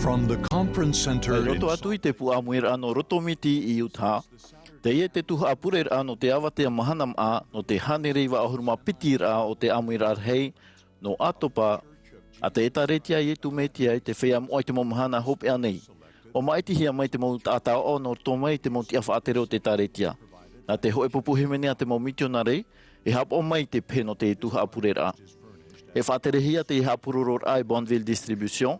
From the conference center in Roto atu I te puamuira no rotomiti I Tuha'a. Te ia te tuha'a purera'a no te avatea mahana mā'a no te hanereiwa ahuruma pitira o te amuira arhei no atopa a te etaretia I tu metia I te whea moa I te mahana hope anei. O maitihia mai te mau tātao o no tomai te mau tia whaatere o te taretia. Nā te hoe pupuhi mene a te mau misionare e hapo mai te peno te tuha'a purera'a. E whaaterehia te hapururora I Bonneville Distribution.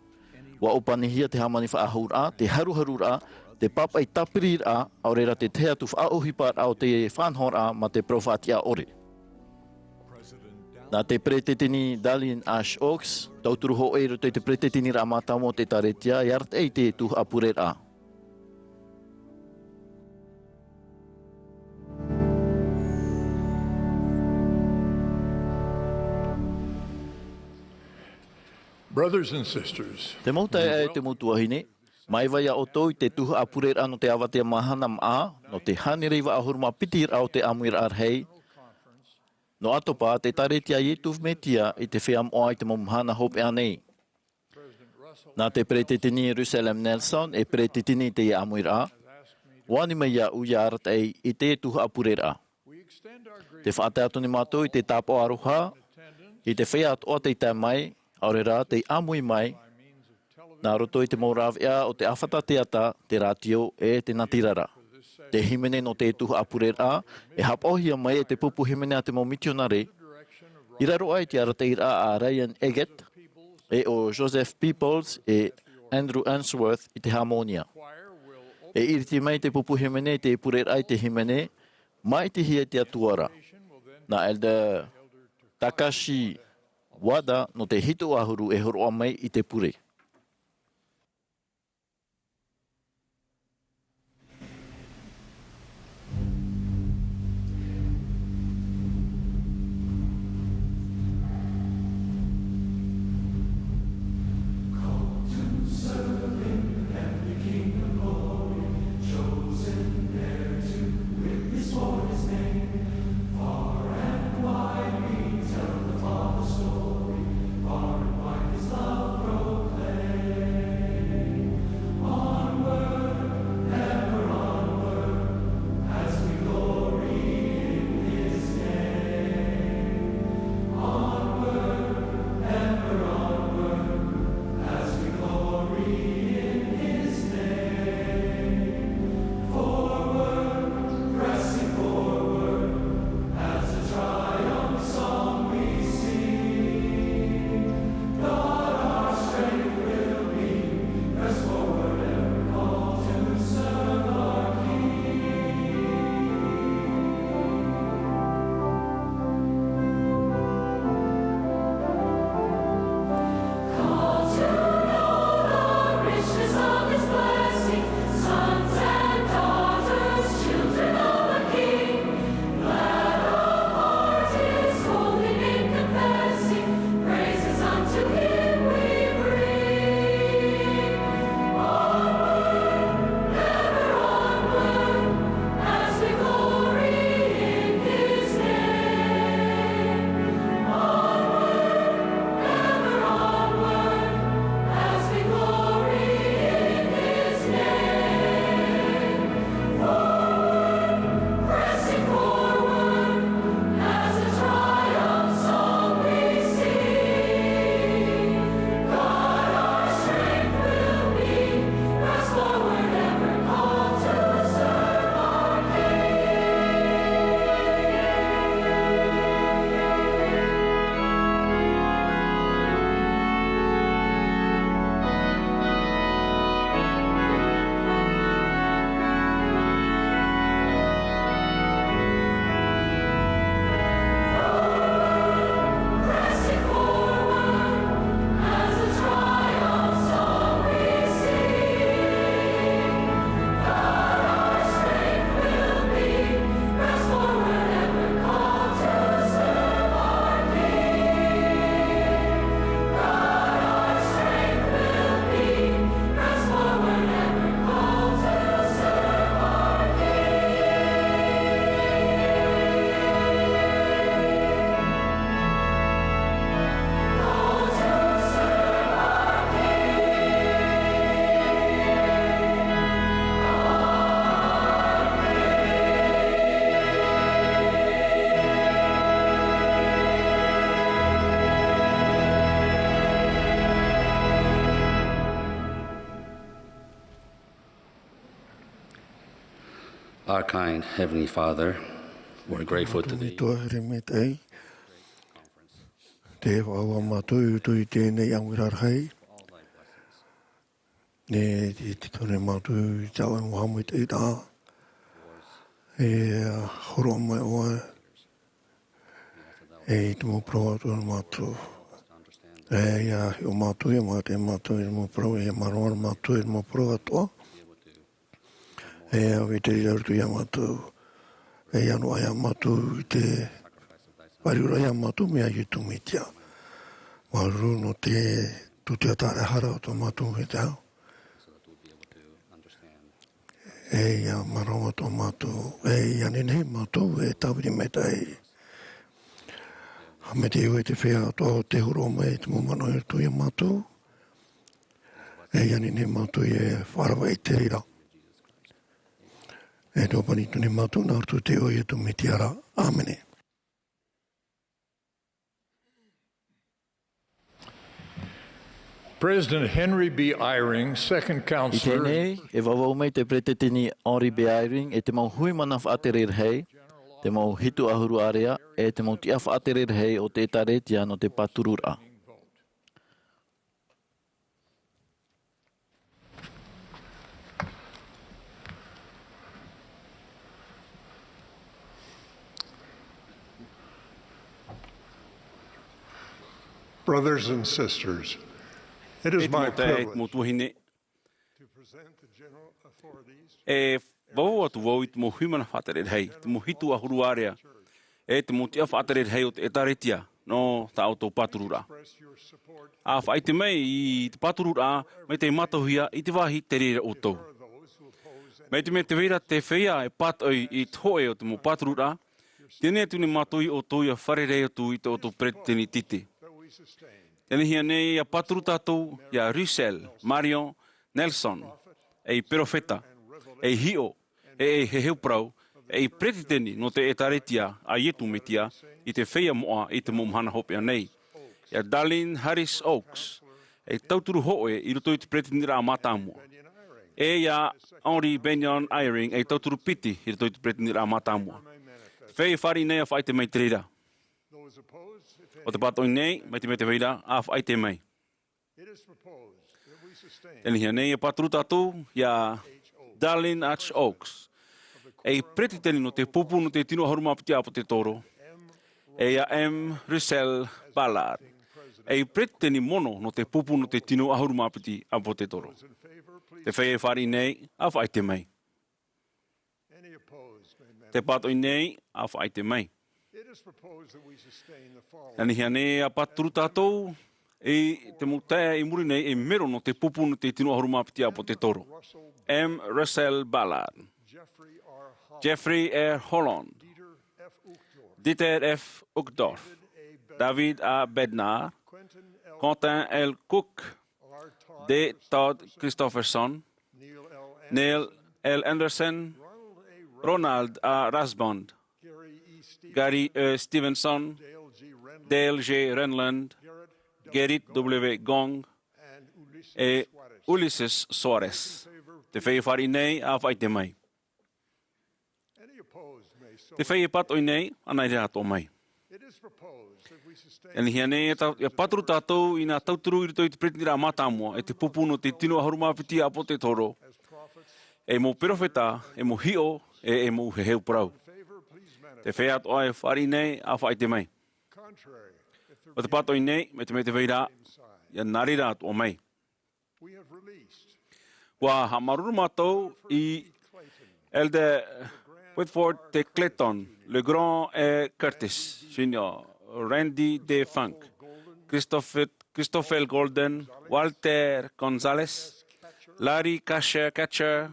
Wa opanihia te hamani whaahura, te haruharura, te papa I tapirira, au reira te tea tu whaohipara o te whanhora ma te profatia ore. Nā te pretetini Dalian Ash Oaks, tauturu ho eiro te pretetini ra mātamo te taretia, I art ei te tuha'a purera'a. Brothers and sisters, Te mautai e te mutuahine, mai vai a o toi te tuha'a purera'a no te avatea mahana mā'a, no te hanereiwa ahuruma pitira o te amuira arhei, no atopa te taretia I tu metia I te whea moa I te mahana hope anei. Nā te pretetini Jerusalem Nelson e pretetini te amuira, wani mai ia uia aratei I te tuha'a purera'a. Te whaateatu ni mātou I te tāpo aroha, I te whea atoa te tai mai, aurera te amui mai, nā roto I te maurawea o te awhata teata, te ratio e te natirara. Te himene no te tuha'a purera'a, e hapohia mai e te pupu himene a te mau misionare. I raro ai te arateira a Ryan Eggett, e o Joseph Peoples e Andrew Answorth I te harmonia. E iriti mai te pupu himene te purera'a I te himene, mai te hia te atuara. Nā Elder Takashi Wada no te hito ahuru e horoa mai I te pure. Far and wide His love proclaim. Our kind Heavenly Father, we're grateful to Thee. Tuha'a me tei. Te whawa mātou tui tēnei angirar hei. Ne te tone mātou tau e wahamui te tā. E horo mai oa. E te mo proa tōna mātou. E ia o mātou e mā te mātou e mo proa e maroa mātou e mo proa toa. E awe te rautu ia mātou. E anu ai a mātou te wariura ia mātou mea i tumitia. Maru no te tutia tāre hara o tō mātou he te au. E ia maroa tō mātou. E ia nenei mātou e tawiri me tai. Ha me te iwe te whea toa te horo mai te mumano e tu ia mātou. E ia nenei mātou e wharawa i te rira. E tō pani tuni mātou nā ratu te o i tu me te ara. Āmene. President Henry B. Eyring, second I counselor, tēnei, e wawau mai te pretetini Henry B. Eyring e te mau hui mana whaaterer hei, te mau hitu ahuru area, e te mau tia whaaterer hei o te taretia no te purera'a. brothers and sisters, it is my privilege to present the general authorities E wau atu wau i te mo huimana whaterer hei, te mo hitu ahuru area, e te mo tia whaterer hei o te etaretia, no ta auto paturura. express your support A whai te mei i te paturura, me te matahuia i te wahi te rere o tau. for those who oppose and Me te me te weira te whea e patoi i toe o te mo paturura, tēnei tūne matoi o tau ia wharerei atu i te o tau preteni titi. that we sustain. Tēnei hia nei ia paturu tātou, ia Russell, Marion, Nelson, e Perofeta, e Hio, e Heheuprau, e Pretiteni no te etaretia a ietu metia i te whea moa i te mahana hopea nei. Ia Darlene Harris Oaks, e tauturu hoe i roto i te Pretitera a Mātāmua. E ia Henry Benyon Eyring, e tauturu piti i roto i te Pretitera a Mātāmua. Whei whari nei a whai te mei te reira. Those opposed, if O te patoi nei, mai te me te weira, a whai te mei. it is proposed that we sustain Tēnei hia nei e paturu tātou, ia Darlene H. Oaks. E pretiteni no te pupu no te tino harumapiti apo te toro. E ia M. Russell Ballard. E pretiteni mono no te pupu no te tino harumapiti apo te toro. in favor, please. Te whee whari nei, a whai te mei. Any opposed may Te manifest. patoi nei, a whai te mei. It is proposed that we sustain the following. Tēnei hia nei a paturu tātou, e te mutea i muri nei e mero no te pupu no te tino harumapiti apo te toro. Russell, M. Russell Ballard. Jeffrey R. Holland, Jeffrey R. Holland. Dieter F. Uchtdorf, Dieter F. Uchtdorf. David A. Bednar, David A. Bednar. Quentin L. Quentin L. Cook. R. Todd, D. Todd Christopherson. Neil L. Neil L. Anderson. Ronald A. Ronald A. Rasbond. Gary E. Stevens, Gary E. Stevenson. Dale G. Renland, Dale J. Renland. Garrett Gerrit W. Gong. and Ulysses E. Suarez. Ulysses Soares. Favor, Te whei whari nei, a whai te mai. any opposed may so. Te whei patoi nei, anai rea tō mai. It is proposed that we sustain E hia nei, e patru tātou i nā tauturu i rito i te pretitira a Mātāmua, e te pupu no te tino harumapiti apo te toro, as prophets. e mo perofeta, e mo hio, e mo heheu prau. Favor, please manifest. Te whea toa e whari nei, a whai te mai. Contrary, if there O te be patoi nei, me te weira, side, ia nari rā toa mai. we have released Wa ha maruru mātou i Elder Whitford de Clayton, Le Grand et Curtis, Junior, Randy De Funk, Christopher Golden, Walter Gonzalez, Larry Catcher,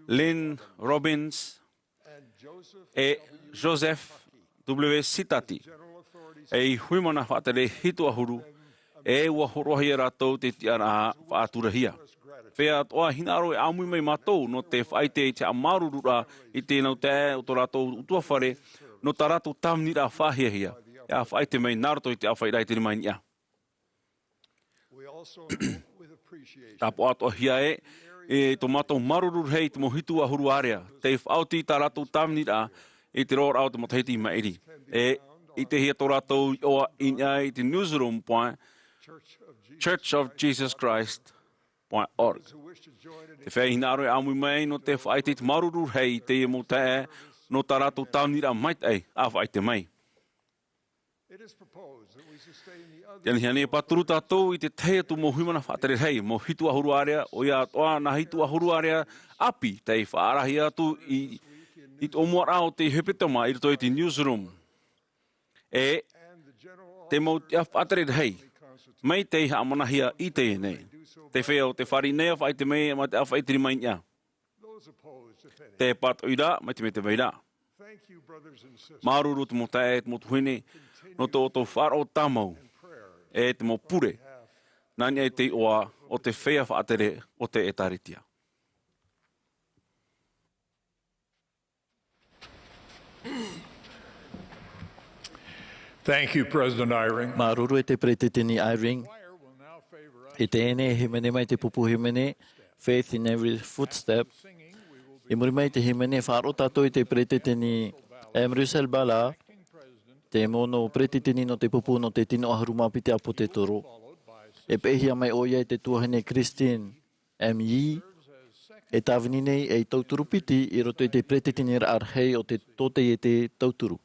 Lynn Robbins, and Joseph e Joseph W. Sitati. general authorities E huimana whatere hitu ahuru, e ua horohia rātou te tiara whaaturahia. Whea toa hinaro e amui mai mātou no te whaite i te amarurura i tēnau te o tō rātou utua whare no tā rātou tāmnira whahiahia. E a whaite mai nārato i te awhairai te rimai nia. we also note with appreciation Tā po atoa hia e, e tō mātou maruru hei tō mohitu ahuru area. Te whaoti tā rātou tāminira e te roar au te mataiti mairi. I te hia tō rātou oa inia i te newsroom point Church of Jesus Christ .org. Te whai hina aroe amui mai no te whaiti te maruru hei te mo te no tā rātou tāminira mait ei a whaite mai. Tiani hane paturu tātou i te teia tu mo huimana whātere hei, mo hitu ahuru area, o ia toa na hitu ahuru area api, te whaarahi atu i tō moara o te hepetama i roto i te newsroom. Te mo te whātere hei, mai te ha amanahia i te nei. Te whea o te whari nei a whaite mei, ma te a whaitiri mai nia. Te pat oira, mai te me te veira. Maruru te mo tae, te mo tuine, no tō wharo tamau, te mo pure, nani e te oa o te whea whaatere o te etaritia. Thank you, President Eyring. Maruru e te pretetini Eyring. E te ene he mene mai te pupu he mene, faith in every footstep. I muri mai te he mene wharo tātou i te pretetini Russell Bala, te mono pretetini no te pupu no te tino aharuma pite apo te toro. E pehia mai oia i te tuahine Christine M.I. E tāwini nei e tauturu piti i roto i te pretetini arhei o te tote i te tauturu.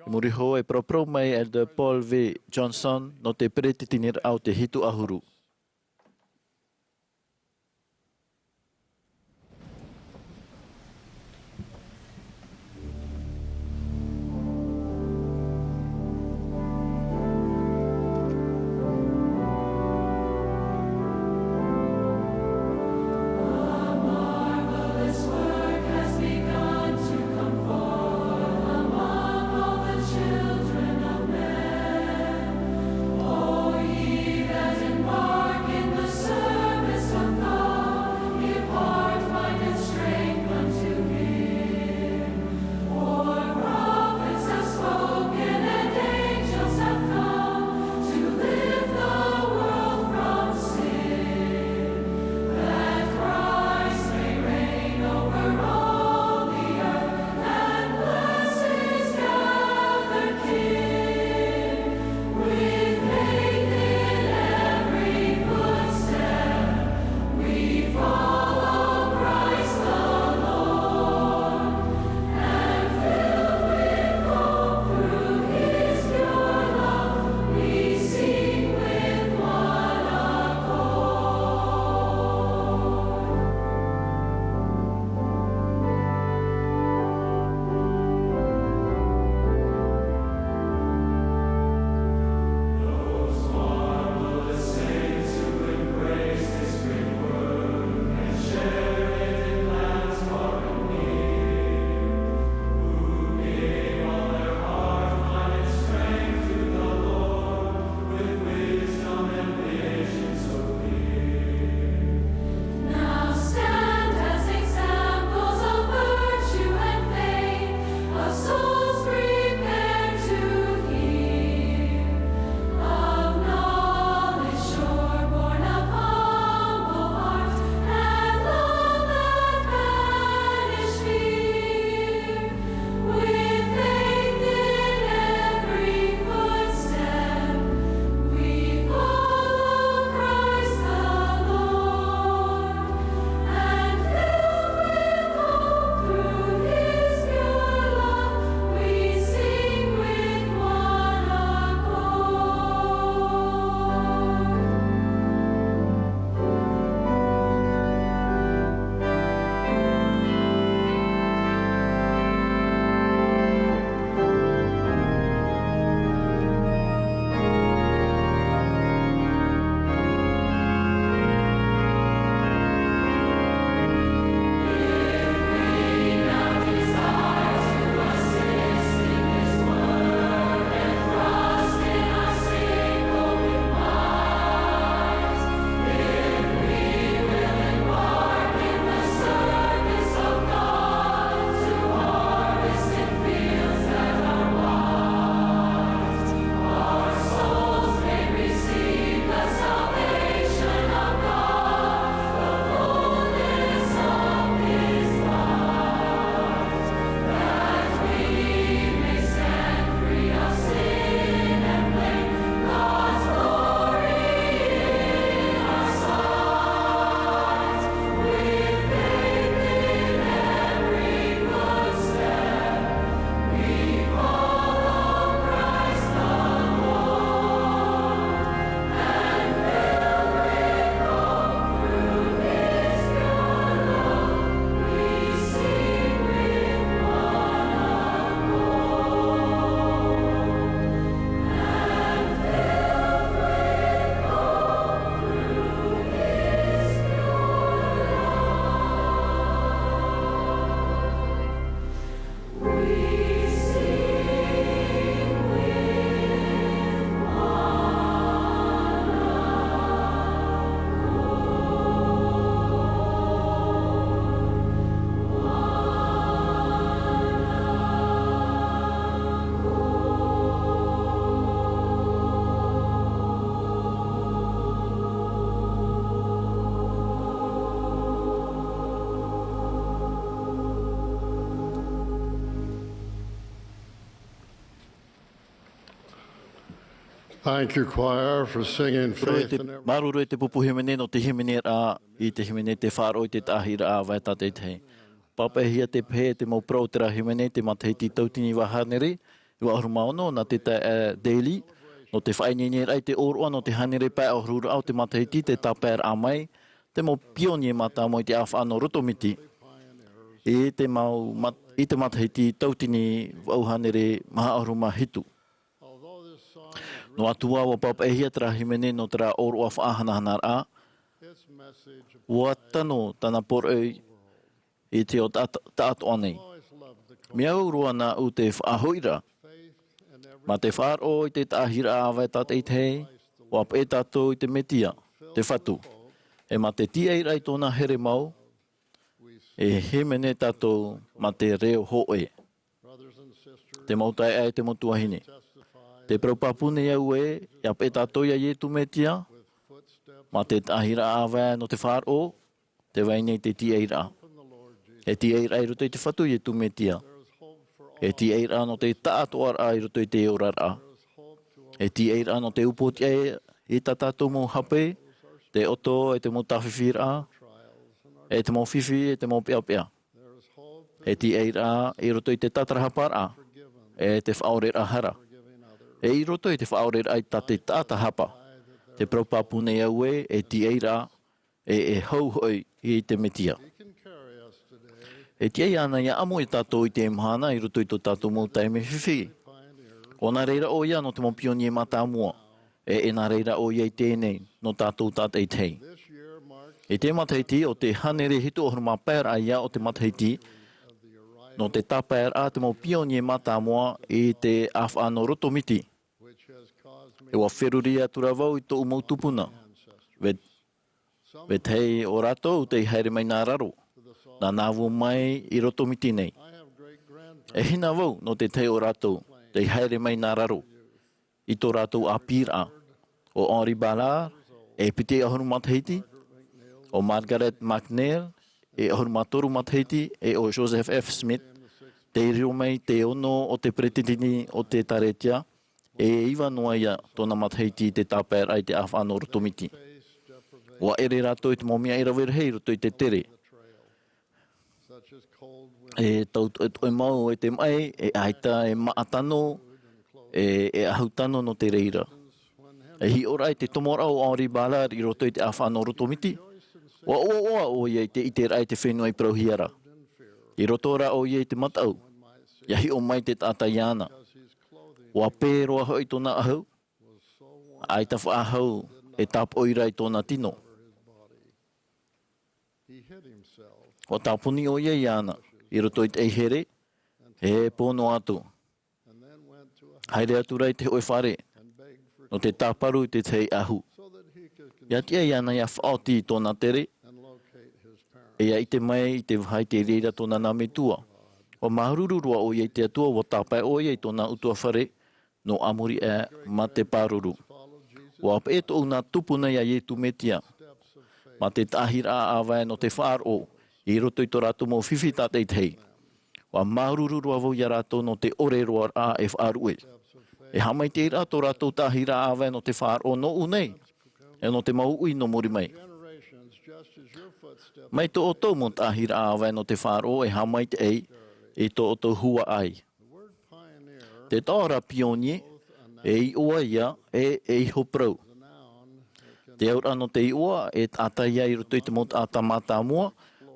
I muri ho e propro mai Elder Paul V. Johnson no te pretetini au te hitu ahuru. Children of men, oh ye that in Thank you, choir, for singing Roi faith te in every. maruru e te pupuhimene no te himene a I te himene te whāro I te tahira a vai tātei te. Papahia te phe te mau pro te ra himene te matahiti tautini wahanere. I wa ahuruma ono na te daily. No te whainini rai te oroa no te hanere pai ahurura au te matahiti te taper a mai. Te mau pionie mata mo I te awhano rotomiti. I te matahiti tautini wauhanere maha ahuruma hitu. No atua wa papahia te ra himene no te ra oroa whaahanahana a. Wa tano tana porei I te o tātoa nei. Mea urua na u te whaahoira. Ma te whāro I te tāhira awai tātei te, wa e tātou I te metia, te whatu. E ma te tiei tōna here mau, e he mene tātou ma te reo hoe. Te mautai ai te motuahine. Te praupapune au ia e tātou ia tu metia, ma te tāhira awai no te whāro, te wainei te tiei rā. E tiei rā I roto I te whatu tu metia. E tiei rā no te tātoa rā I roto I te ora rā. E tiei rā no te upoti I tā tātou mō hape, te oto e te mō tawhiwhi rā, e te mō whiwhi e te mō pia pia. E tiei rā I roto I te tatarahapa rā, e te whaore rā hara. E I roto I te whaore rā I tā te tātahapa. Te praupapune au e tiei rā e hauhoi I te metia. E tiei ana ia amo I tātou I te mahana I roto I tō tātou mō taime whiwhi. O nā reira o ia no te mō pionie mata mua. E nā reira o ia I tēnei no tātou tātei tei. E te mataiti o te hanere hitu o huruma pēra ia o te mataiti. No te tāpēra te mō pionie mata mua I te awhano rotomiti. E wa wheruria turavau I tō umau tupuna. We tei o rato te haere mai nā raro. Nā nāwu mai I rotomiti nei. E hina wau no te tei o rato, te haere mai nā raro. I tō rato a pira. O Henri Ballard, e piti ahuru matahiti. O Margaret McNeil, e ahuru matoru matahiti. E o Joseph F. Smith, te rio mai te ono o te pretitini o te taretia. E iwa noa ia tōna matahiti te tāpēr ai te awhano rotomiti. Wa ere rato I te momia I rawerhei roto I te tere. E tau e mau e te mai, e aita e maatano, e ahautano no te reira. E hi ora I te tomora o Henri Ballard I roto I te awhano rotomiti. Wa oa o ia I te rai te whenua I prauhiara. I roto ora o ia I te matau. Ia hi o mai te tata iana. Wa pēroa hoi tōna ahau. Aita whaahau e tap oira I tōna tino. Wa tāpuni o ia iana. I roto I te here, e pono atu. Haere atu rai te hoi whare, no te tāparu I te tei ahu. Ia tia iana ia whaoti I tōna tere, e ia I te mai I te whai te reira tōna name tua. Wa mahururua o ia I te atua, wa tāpai o ia I tōna utua whare, no amuri e ma te pāruru. Wa ape e tō nā tupuna ia tu metia, ma te tāhira awai no te whāro, I roto I tō rātou mō whiwhi tātei tei. Wa maururua vau ia rātou no te ore roa rā e whaarue. E hamai te ira tō rātou tāhira awai no te whaaro no unei. E no te mau ui no mori mai. Mai tō o tō mō tāhira awai no te whaaro e hamai te ei e tō o tō hua ai. Te tāora pionie e I oa ia e iho prau. Te aura no te iua e ataia I roto I te mōt ata mata mua,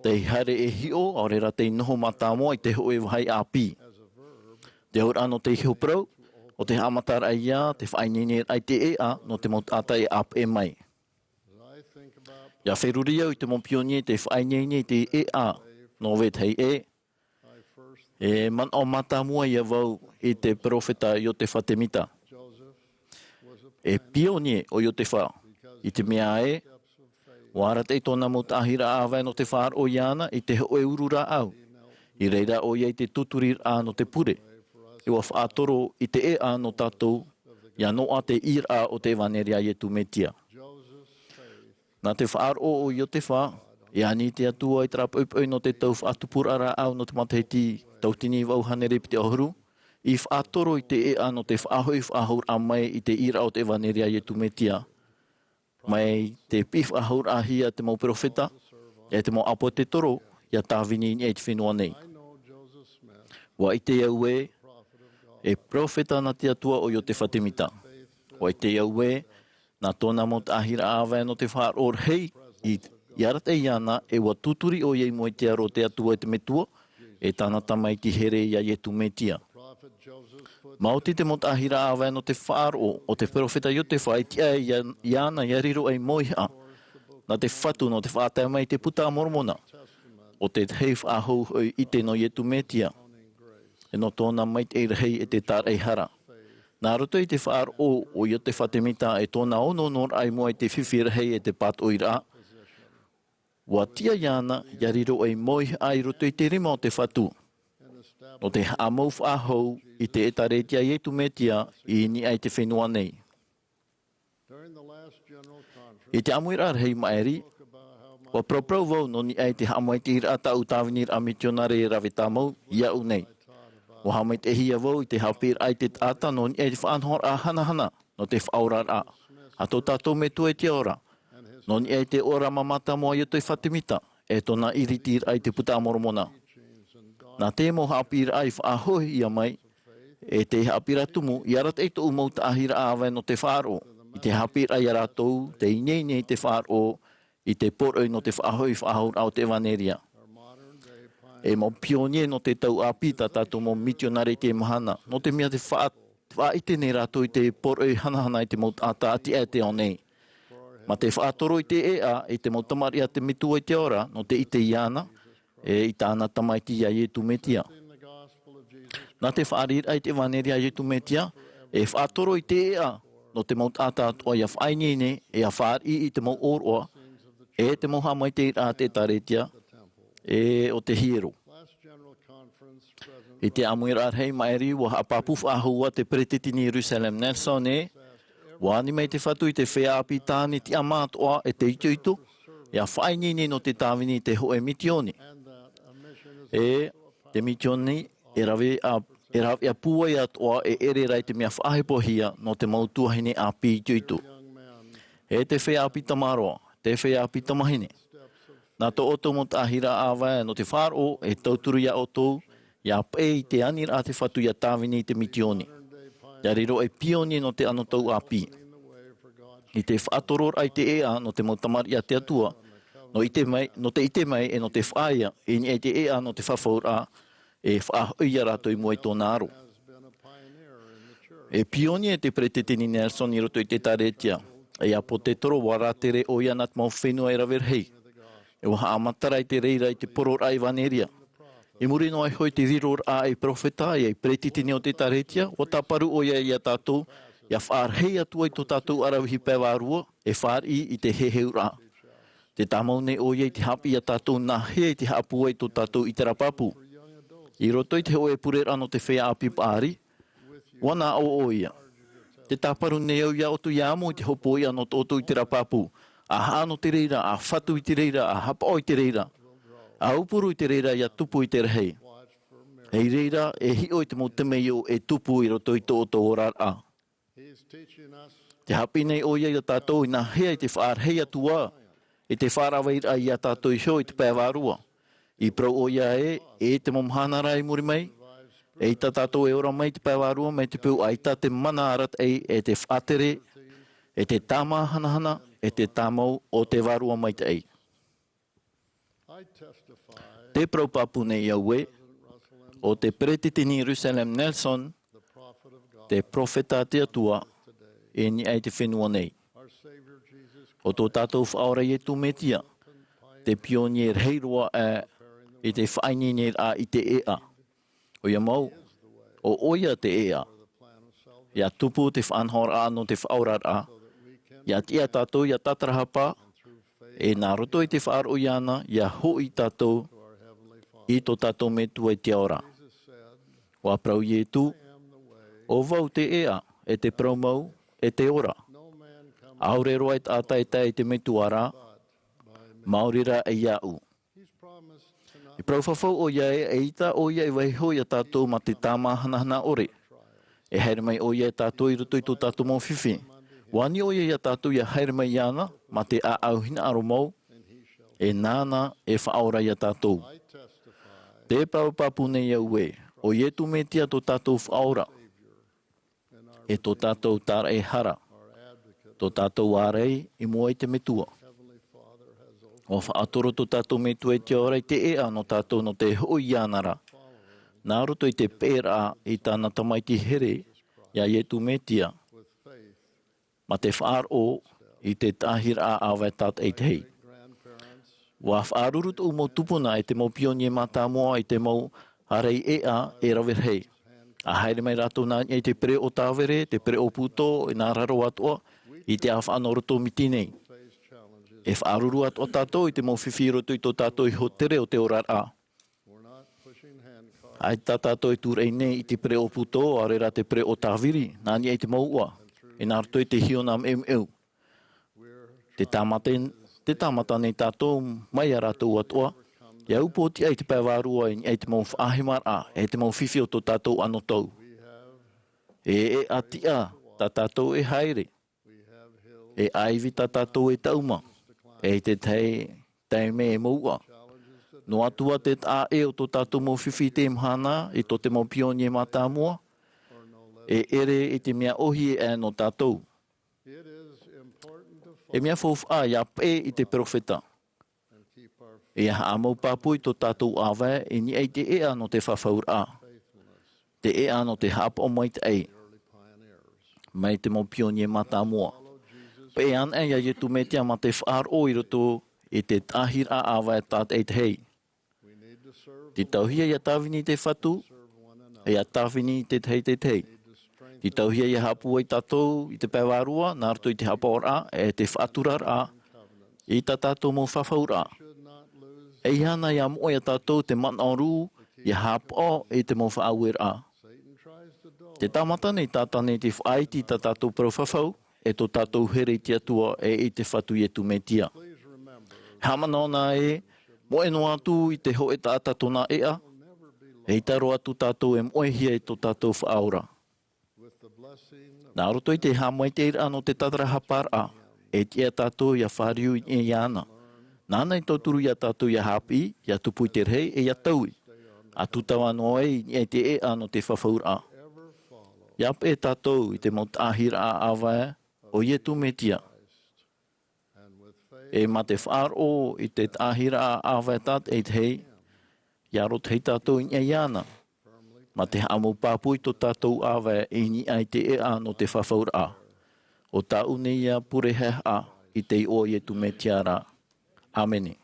te haere e hio, aurera te noho mata mua I te hoe wahai a pi. Te aura no te iho prau, o te hamatara ia, te whainini ai te ea, no te mōt ata e ap e mai. Ia wheruria I te mō pionie te whainini te ea, no wethei e. E man o mata mua ia vau I te profeta I o te whatemita. E pionie o I o te wha. I te mea e, wāra te tōna mo tāhira awai no te whār o iana I te hoe urura au. I reira o ia I te tuturi a no te pure. I wa whaatoro I te ea no tātou, ia noa te ira o te waneria I tu metia. Nā te whaar o I o te wha, I ani te atua I trap upoi no te tau whaatupurara au no te matahiti tautini wauhanere pi te ohuru, I whaatoro I te ea no te whaahoi whaahur a mai I te ira o te evaneria I tu metia. Mai te pif ahur ahia te mau profeta, e te mau apo te toro, ia tāwini ni e te whenua nei. Wa I te iau e profeta na te atua o te whatemita. Wa I te iau na tōna mo te ahira awa no te whaar or hei, I arat e iana e wa tuturi o iei mo te aro te atua e te metua, e tāna tamai ti here ia I tu metia. Mauti te mo te ahira awa no te whaar o te profeta I te whai tia e iana I ariro ai moiha, na te whatu no te whātai mai te puta mormona, o te heif ahou I te no I tu metia. E no tōna mai te rei e te tar ei hara. Nā roto I te whaar o I te whatemita e tōna ono nor ai mua I te whiwhira hei e te pat oira. Wa tia iana ia riro ai moi ai roto I te rima o te whatu. No te amau whaahou I te etaretia I tu metia I ni ai te whenua nei. I te amuira rei maeri, wa proprau vau no ni ai te hamai te ira tau tāwinir a misionare rawe tamau ia u nei. Wa hamai te hia vau I te hapir ai te ata no ni ai te whaanhor a hana no te whaurar a. A tō tātou me tu e te ora. No ni ai te ora mamata moa I te whatemita e tōna iritir ai te puta mormona. Nā te mo hapir ai whaahohi ia mai e te hapira tumu I arat e tō umau ta ahira awe no te whaaro. I te hapir ai aratou te inei te whaaro I te poroi no te whaahoi whaahur au te evaneria. E mo pionie no te tau apita tātou mo misionare te mahana. No te mea te whaite nei rato I te poroi hanahana I te mo ata ati e te onei. Ma te whaatoro I te ea I te mo tamari a te mitua I te ora no te ite iana e I tāna tamaiti a Ietu metia. Nā te whaarir ai te evaneria Ietu metia e whaatoro I te ea no te mo ata atua I a whainene e a whaari I te mo oroa e te mo hamai te ira te taretia e o te hiero. I te amuira arhei maeri wa hapapuf ahua te pretitini Jerusalem Nelson e wa ani mai te whatu I te whea api tāni ti amatoa e te ito e a whainini no te tāwini te hoe mitioni. E te mitioni e rawe a pua I atoa e ere rai te mea whahepohia no te mautuahine api ito. E te whea api tamaroa, te whea api tamahine. Nā tō oto mo ta ahira awa no te whāro e tauturu ia oto ia pei te anir a te whatu ia tāwini I te mitioni. Ia riro e pioni no te ano tau api. I te whaatoror ai te ea no te mautamari a te atua, no te ite mai e no te whaia e ni e te ea no te whafaur a e whaahoia rato I mua I tōna aro. E pioni e te pretetini Nelson I roto I te taretia, e a po te toro waratere o ianat mau whenua I rawer hei. E waha amatara I te reira I te poror ai vaneria. I muri no ai hoi te riror a e profeta e pretitini o te taretia, o taparu o ia I a tātou, ia whaar hei atua I tō tātou arawihi pewārua, e whaar I te heheura. Te tamau ne o ia I te hapi I a tātou nā hea I te hapua I tō tātou I te rapapu. I roto I te hoe purera'a no te whea api pāri, wana o ia. Te taparu ne au ia otu iamo I te hopo ia no tōtou I te rapapu. A hano te reira, a whatu I te reira, a hapa o I te reira. A upuru I te reira I a tupu I te rehei. Hei reira e hio I te mo temei o e tupu I roto I tō oto orara. Te hapi nei o ia I a tātou I nā hea I te whaar hei atua. I te whaarawai I a tātou I hio I te pēwārua. I prau o ia e te mo mahana rai muri mai. E I ta tātou e ora mai te pēwārua mai te pēu aita te mana arat e te whaatere, e te tāma hanahana, e te tāmau o te wārua mai te ei. Te praupapu nei au o te pretitini Jerusalem Nelson, te profeta te atua, e ni ai te whenua nei. O tō tātou whaora Ietu metia, te pionier heiroa I te whaininer a I te ea. O ia mau, o oia te ea. Ia tupu te whanhor a no te whaorar a. Ia tia tātou ia tatarahapa, e nā roto I te whaar o iana, ia hoi tātou, I tō tātou me tua I te ora. Wa prau Ietu, o vau te ea, e te praumau, e te ora. Aure roa I tātai tai te me tuara, maurira e iau. I praufafau o ia e ita o ia e waiho ia tātou ma te tāma hanahana ore. E haere mai o ia e tātou i roto i tō tātou mō whiwhi. Wani o ia tātou ia haere mai iana ma te a auhina aro mau. E nāna e whaora ia tātou. Te paupapu nei au e. O ia tu metia tō tātou whaora. E tō tātou tāra e hara. Tō tātou ārei i mua i te metua. O whaatoro tō tātou metua i te ora i te ea no tātou no te hoi ianara. Nā roto i te pērā i tāna tamaiti here, ia ietu metia. Ma te whaaro i te tahira a awetat e te hei. Wa whaarurut o mo tupuna e te mo pionie mata moa i te mo harei ea e rawer hei. A haere mai rātou nā i te pere o tāwere, te pere o puto, i nā raro atua, i te awhanoroto mitinei. E whaaruru atua tātou i te mo whiwhiroto i tō tātou i ho tere o te orara. Ai tā tātou i tūrei nei i te pere o puto, a reira te pere o tāwiri, nāni e te maua. E nā rato i te hionam eu. Te tāmata nei tātou mai a rātou atua. Ia upoti ai te pēwārua i te mau whaahimara, e te mau whiwhi o tō tātou anotou. E atia, tā tātou e haere. E aivi tā tātou e tauma. E te tei me e maua. No atua te tā e o tō tātou mau whiwhi te mahana, i tō te mau pionie mata mua. E ere i te mea ohi e no tātou. E mea whawha ia pē i te profeta. E ha amau pāpui tō tātou awe e ni ei te ea no te whawhaura. Te ea no te hapa o mai te ei. Mai te mau pionie mata mua. Pe an e ia yetu metia ma te whaaro i roto i te tahira awe tāt e te hei. Te tauhia ia tāwini te whatu, e ia tāwini te hei te hei. Te tauhia ia hapu ai tātou i te pēwārua, nā rato i te hapa ora, e te whaaturara, i tā tātou mō whawhaura. E hana ia moa ia tātou te manauru, ia hapa i te mō whaawera. Te tāmata nei tātane te whaiti tā tātou prauwhawhau, e tō tātou here i te atua e i te whatu i e tu metia. Hamanona e, mo e no atu i te ho e tāta tōna ea, e i taro atu tātou e moe hia i tō tātou whaora. Nā roto i te hamai te ira no te tatara hapara, e tia tātou ia whariu i iana. Nāna i tōturu ia tātou ia hapi, ia tupu i te rei e ia taui. A tutawa no e te ea no te whawhaura. Ia pe tātou i te mot ahira a awae, o ie tu metia. E ma te whaaro i te ahira a awae tat e te hei, ia rot hei tātou i iana. Ma te hamu pāpui tō tātou awae e ni ai te ea no te whawhaura. O tā une ia purera'a i te o ie tu metia rā. Amene.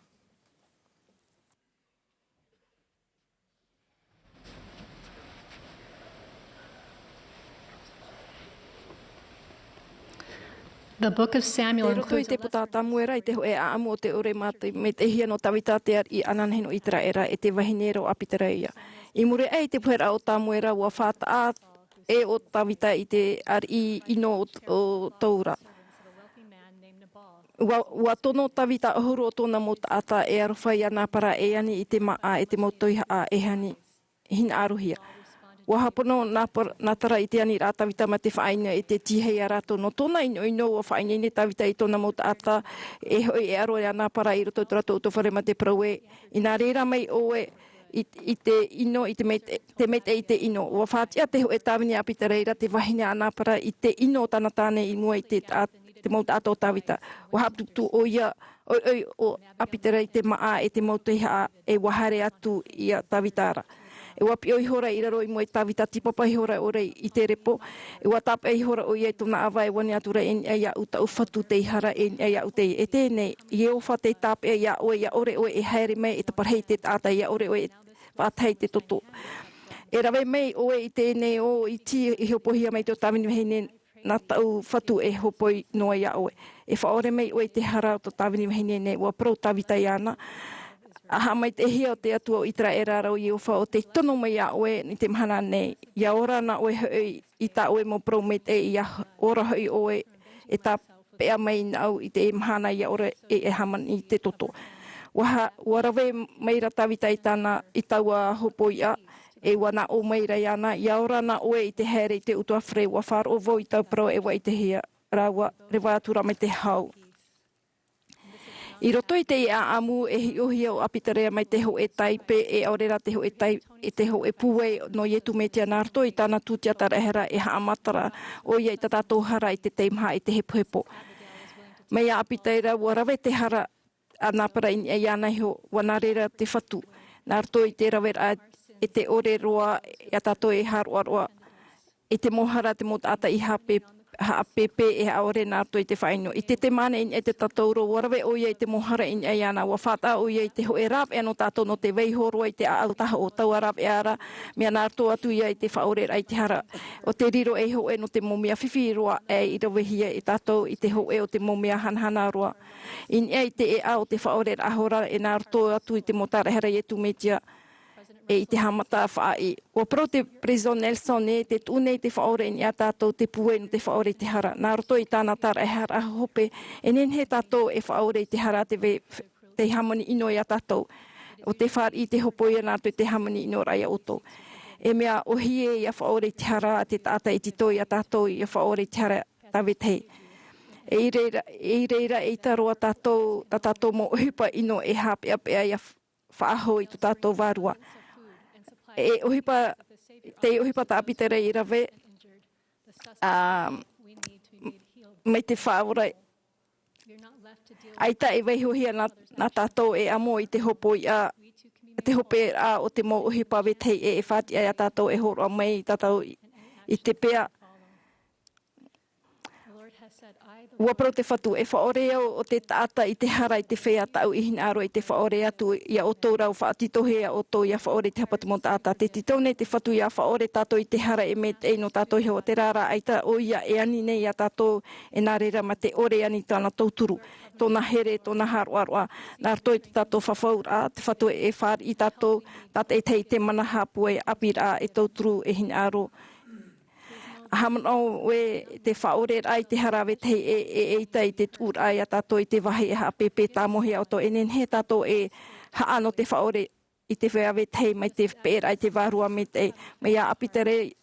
The book of Samuel Te roto i includes te puta tamuera i te hoe a amu o te ore mate me te hia no tawita te ar i ananheno i traera e te wahinero a pitereia. I mure ei te puera o tamuera ua whata a e o tawita i te ar i ino o taura. Ua tono tawita ahuru o tōna mo ata e arwhai ana para e ani i te mā'a e te mo Tuha'a e hani hina aruhia. Ua hapono nā tara i te ani rā tawita ma te whaina e te tihei a rato. No tōna ino ua whaina i ne tawita i tōna mo ata e hoi e aro e ana para i roto rato uto whare ma te praue. I nā reira mai oe i te ino, i te mete i te ino. Ua whātia te hoi tāwini api te reira te wahina ana para i te ino tāna tāne i mua i te mauta ato tawita. Ua haputu o ia o api te rei te mā'a e te mauta iha e wahare atu i a tawitara. E wapi o ihora i raro i mua i tawita tipapa ihora o rei i te repo. E watapa ihora o ia i tōna awa e wani atura e ia uta uwhatu te ihara e ia ute e tēnei. I e ofa te tāpe e ia ore o e haere mai e taparhei te tāta ia ore o e wātai te toto. E rawe mei o e i tēnei o i ti i hopohia mai tō tāwini mehine nā tau whatu e hopoi noa ia oe. E whaore mei o e te hara o tō tāwini mehine nei ua pro tawita iana. Aha mai te hia o te atua o itra e raro i uwha o te tono mai a oe ni te mahana nei. Ia ora na oe hoi i ta oe mo promete e ia ora hoi oe e ta pea mai na au i te mahana ia ora e haman i te toto. Warawe meira tawita i tāna i taua hopoia e wana o meira iana. Ia ora na oe i te here i te utua whare wa whar o vo i tau pro e wa i te hia rawa rewa atura me te hau. I roto i te ia amu e hi ohia o apitarea mai te ho e taipe e aurera te ho e te ho e puwe no ietu me tia nārto i tāna tūtia tarehera e haamatara o ia i ta tātou hara i te teimha i te hepo. Mei a apiteira ua rawe te hara a nāpara i ana iho wanarera te whatu. Nārto i te rawera e te ore roa i a tātou e haroa i te mohara te motata i haapepe e aore nārto i te whaino. I te mane i te tatauro, warawe o ia i te mohara i ana, wa whata o ia i te hoe rap e no tātou no te veihoroa i te autaha o taua rap e ara, mea nārto atu ia i te whaore ai te hara. O te riro e ho e no te momia whiwhi roa e i rawehia i tātou i te ho e o te momia hanhana roa. I te e au te whaore ahora e nārto atu i te motara hera i tu metia e i te hamata whaai. Wa pro te President Nelson e te tūnei te whaore i a tātou te pue no te whaore te hara. Nā roto i tāna tara e hara hope e nen he tātou e whaore i te hara te hamani ino i a tātou. O te whar i te hopo i nā i te hamani ino rai a oto. E mea ohie i a whaore i te hara te tāta i tito i a tātou i a whaore i te hara tawetei. E i reira e taroa tātou mo uhipa ino e hape apea i a whaaho i tu tātou varua. E ohipa ta apitere i rawe me te whaora aita e weihohia na tātou e amo i te hopo te hope a o te mo ohipa wetei e whati ai a tātou e horo mai tātou i te pea ua pro te whatu e whaore au o te tāta i te hara i te whea tau i hina aro i te whaore atu i a oto rau whaatitohea o to i a whaore te hapatu mo tāta. Te titaune te whatu i a whaore tātou i te hara e me te no tātou heo te rara aita o ia e ani nei a tātou e nā reira ma te ore ani tāna tauturu. Tōna here, tōna haroaroa. Nā rto i te tātou whawhaura, te whatu e whāri i tātou, tāta e tei te mana hapua e apira e tauturu e hina aro. Hamanau we te whaore ai te harawe te e tai te tūr ai a tātou i te wahi e hapepe tā mohi au tō. E nen he tātou e haano te whaore i te whawe te mai te pēr ai te wārua me te. Me ia apitere,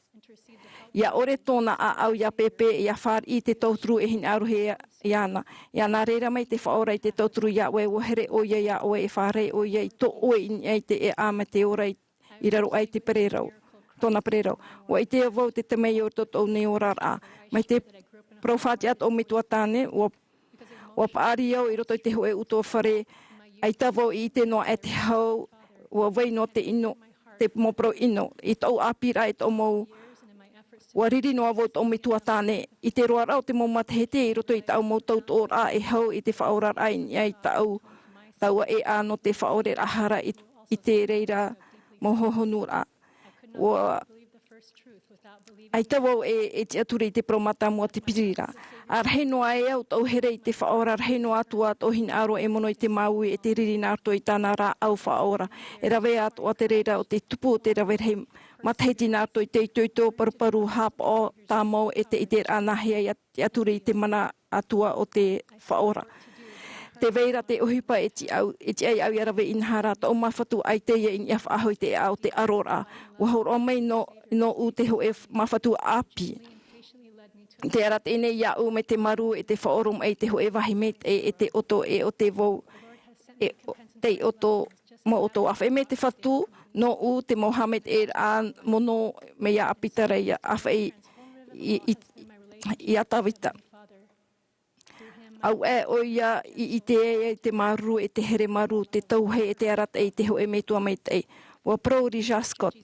ia ore tōna a au ia pepe ia whār i te tauturu e hin aruhe i ana. Ia nā reira mai te whaora i te tauturu ia oe wohere o ia oe e whare o ia i to oe i te e āma te ora i raro ai te pererau. Tōna pererau. Wa i te avau te mei o tōtou nei o rara. Mai te profati at o mitua tāne, wa paari au i roto i te hoe uto whare, ai tavau i te noa e te hau, wa wei no te ino, te mopro ino, i tau apira i tau mau, wa riri no avau tō mitua tāne, i te roa rau te momat hete i roto i tau mau tau tō rā e hau i te whaorar ai, i tau e āno te whaore ahara i te reira mohohonu rā. Ai tawau e te ature i te promata mua te pirira. Ar henoa e au tau here i te whaora, ar henoa atua tau hin aro e mono i te maui e te riri nārto i tāna rā au whaora. E rawe atua te reira o te tupu o te rawe hei matahiti nārto i te itoito paruparu hapa o tā mau e te iter anahia i ature i te mana atua o te whaora. Te veira te ohipa e ti au i au i arawe inhara tau mawhatu ai te ia in iawha aho i te au te arora. Wahoro mai no u te ho e mawhatu api. Te ara tēnei ia u me te maru e te whaorum ai te ho e wahi me e te oto e o te vau te oto mo oto awha. E me te whatu no u te Mohamed an mono me ia apitara ia awha i atawita. Au e o ia i te maru e te here maru, te tauhe e te arata e te ho e me tua mai tei. Wa prauri jaskot.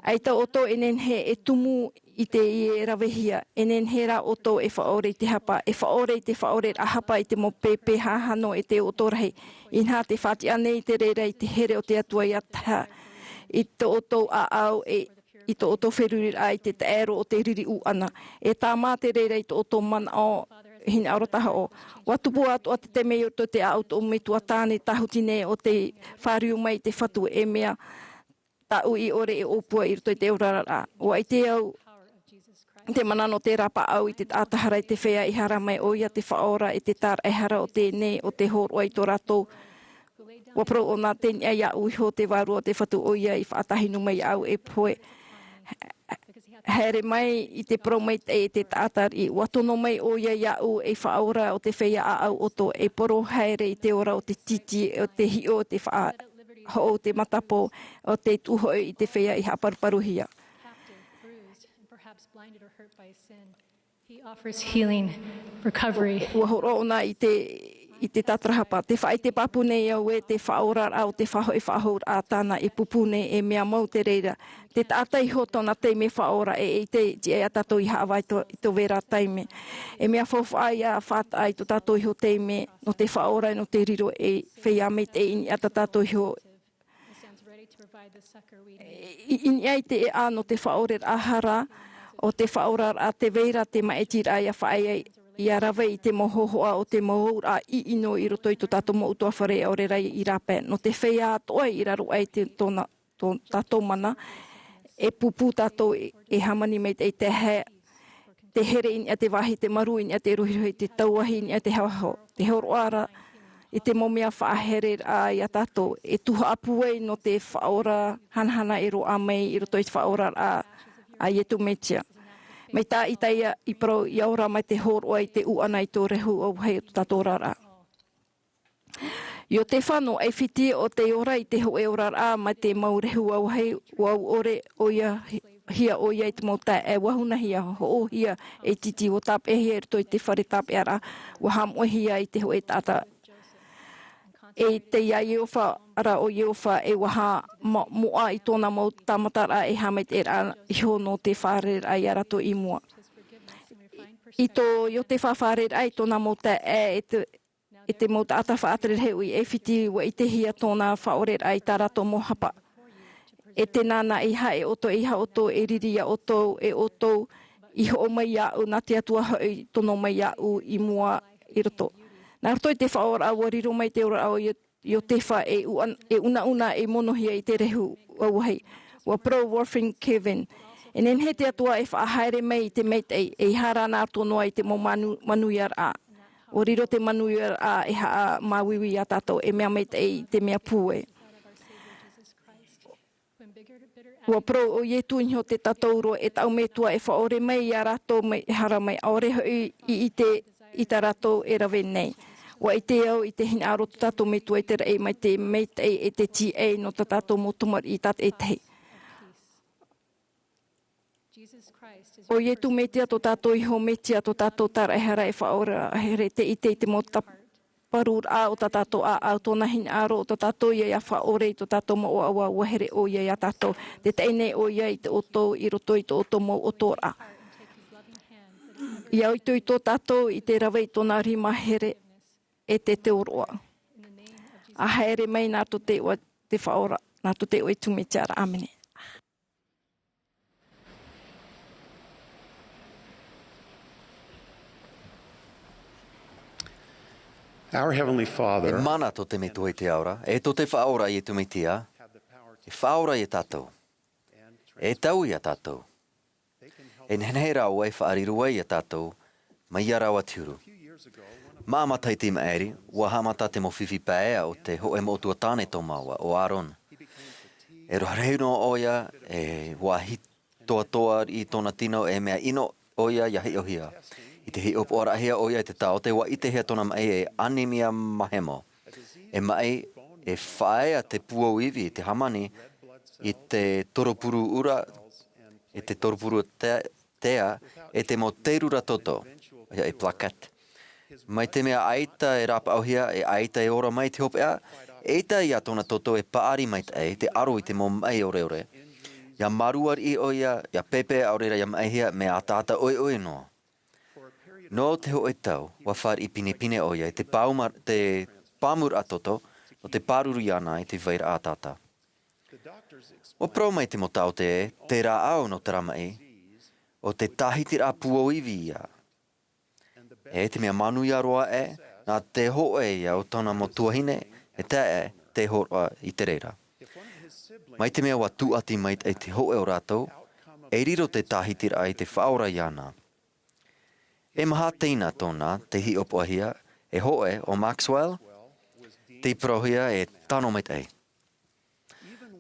Ai ta oto enen he e tumu i te i e rawehia. Enen he ra oto e whaore i te hapa. E whaore i te whaore a hapa i te mo pepe hahano e te otorahi. Inha te whati ane i te reira i te here o te atua i ataha. I te oto a au i te oto wheruri ai te ero o te riri u ana. E tā mā te reira i te oto mana o hina arotaha o. Watupu atu a te mei o te auto o mitua tāne tahutine o te whāriu mai te whatu e mea tau i ore e opua i roto i te urara. O ai te au te manano te rapa au i te atahara i te whea i hara mai o ia te whaora i te tāra e hara o te ne o te horo ai tō rato. Wa pro o nā tēni ai au ho te waru o te whatu o ia I whaatahinu mai au e poe. Here mai I te promate e te tātar I watono mai o ia au e whaora o te whea a au oto e poro haere I te ora o te titi o te hi o te wha ho o te matapo o te tuho I te whea I haparparuhia. He offers healing, recovery. Ua horo ona I te tatrahapa. Te whae te papu nei au e te whaorar au te whaho e whahour a tāna e pupune e mea mau te reira. Te tātai hotona te me whaora e te e a tato I haawai I to vera taime. E mea whawhai a whātai to tato I ho te me no te whaora no te riro e whea me te ini a tato I ho. Ini ai te e a no te whaorer ahara o te whaorar a te veira te maetira ai a whae I a rawe I te mohohoa o te mohour a I ino I roto I to tato mo utua whare o re rai I rape. No te whea atoa I raro ai te tōna tato mana e pupu tato e hamani mei te he te here ini a te wahi te maru ini a te ruhiruhi te tauahi ini a te hawaho. Te horoara I te momia whaahere a I a tato e tuha apuei no te whaora hanhana e roa mei I roto I te whaora a ietu metia. Mai tā I taia I pro I aura mai te horo ai te uana I tō rehu au hei o tato rara. Io te whano e whiti o te ora I te ho e ora a mai te mau rehu au hei wau ore o ia hia o ia I te mauta e wahuna hia ho o hia e titi o tap e hia to I te whare tap e ara waham o hia I te ho e tata. E te ia iofa ara o iofa e waha moa I tōna mau tamatara e hamait e ra I hono te whare ai arato I mua. I tō io te whawhare ai tōna mau ta e te mau ta ata whaatere heui e whiti wa I te hia tōna whaore ai tā rato mohapa. E te nana I ha e oto e riri a oto e oto I ho mai au nā te atua hoi tono mai au I mua I roto. Nā roto I te whaora au riro mai te ora au I te wha e una e monohia I te rehu au hei. Wa pro Warfing Kevin. E nen he te atua e whaahaere mai I te meit e hara nā tonoa I te mo manuiar a. O riro te manuiar a e haa mawiwi a tato e mea meit I te mea pue. Wa pro o ietu inho te tatauro e tau metua e whaore mai I a rato mai hara mai aore hoi I ta rato e rawe nei. Wa I te au I te hina aro tato metua I te rei mai te meit e te TA no ta tato motumar I tat e te. O ietu metia to tato iho metia to tato tara e hara e whaora here te I te mo parur a o ta tato a au tōna hina aro o ta tato ia ia whaore I to tato mo o awa wahere o ia ia tato. Te teine o ia I te oto I roto I te oto mo otora. Ia i tō tato I te rawe I tōna rima here e te oroa. A haere mai nā to te o te whaora, nā to te o I tumetiara. Amene. Our Heavenly Father Mana to te metu I te aura, e to te whaora I tumitia, e whaora I tātou, e tau I a tātou. E nenei rau e whaarirua I a tātou, mai a rawa tiuru. Māmatai te maeri, ua hamata te mo whiwhi pēea o te ho e mo tua tāne tō maua, o Aaron. E rohareu no oia, e ua hitoa I tōna tino, e mea ino oia ia hei ohia. I te hei opo ora hea oia I te tau, te ua I te hea tōna mai e anemia mahemo. E mai e whaea te puo iwi, te hamani, I te toropuru ura, e te toropuru tea, e te mo teirura toto, e plakat. Mai te mea aita e rapa auhia, e aita e ora mai te hopea, eita I a tōna toto e paari mai te aro I te mo mai ore ore. Ia maruar I oia, ia pepe aurera ia mai hea, me a tāta oi noa. No te ho e tau, wa whar I pine oia, te pāmur a toto, no te pāruru iana I te veira a tāta. O pro mai te mo tau te rā au no te ramai, o te tahiti rā puo iwi ia. E te mea manuia roa e, nā te ho e ia o tōna mo tuahine, e te horoa I te reira. Mai te mea wa tuati mai e te ho e o rātou, e riro te tahiti rā I te whaora iana. E maha teina tōna te hi opoahia, e ho e o Maxwell, te prohia e tano met ei.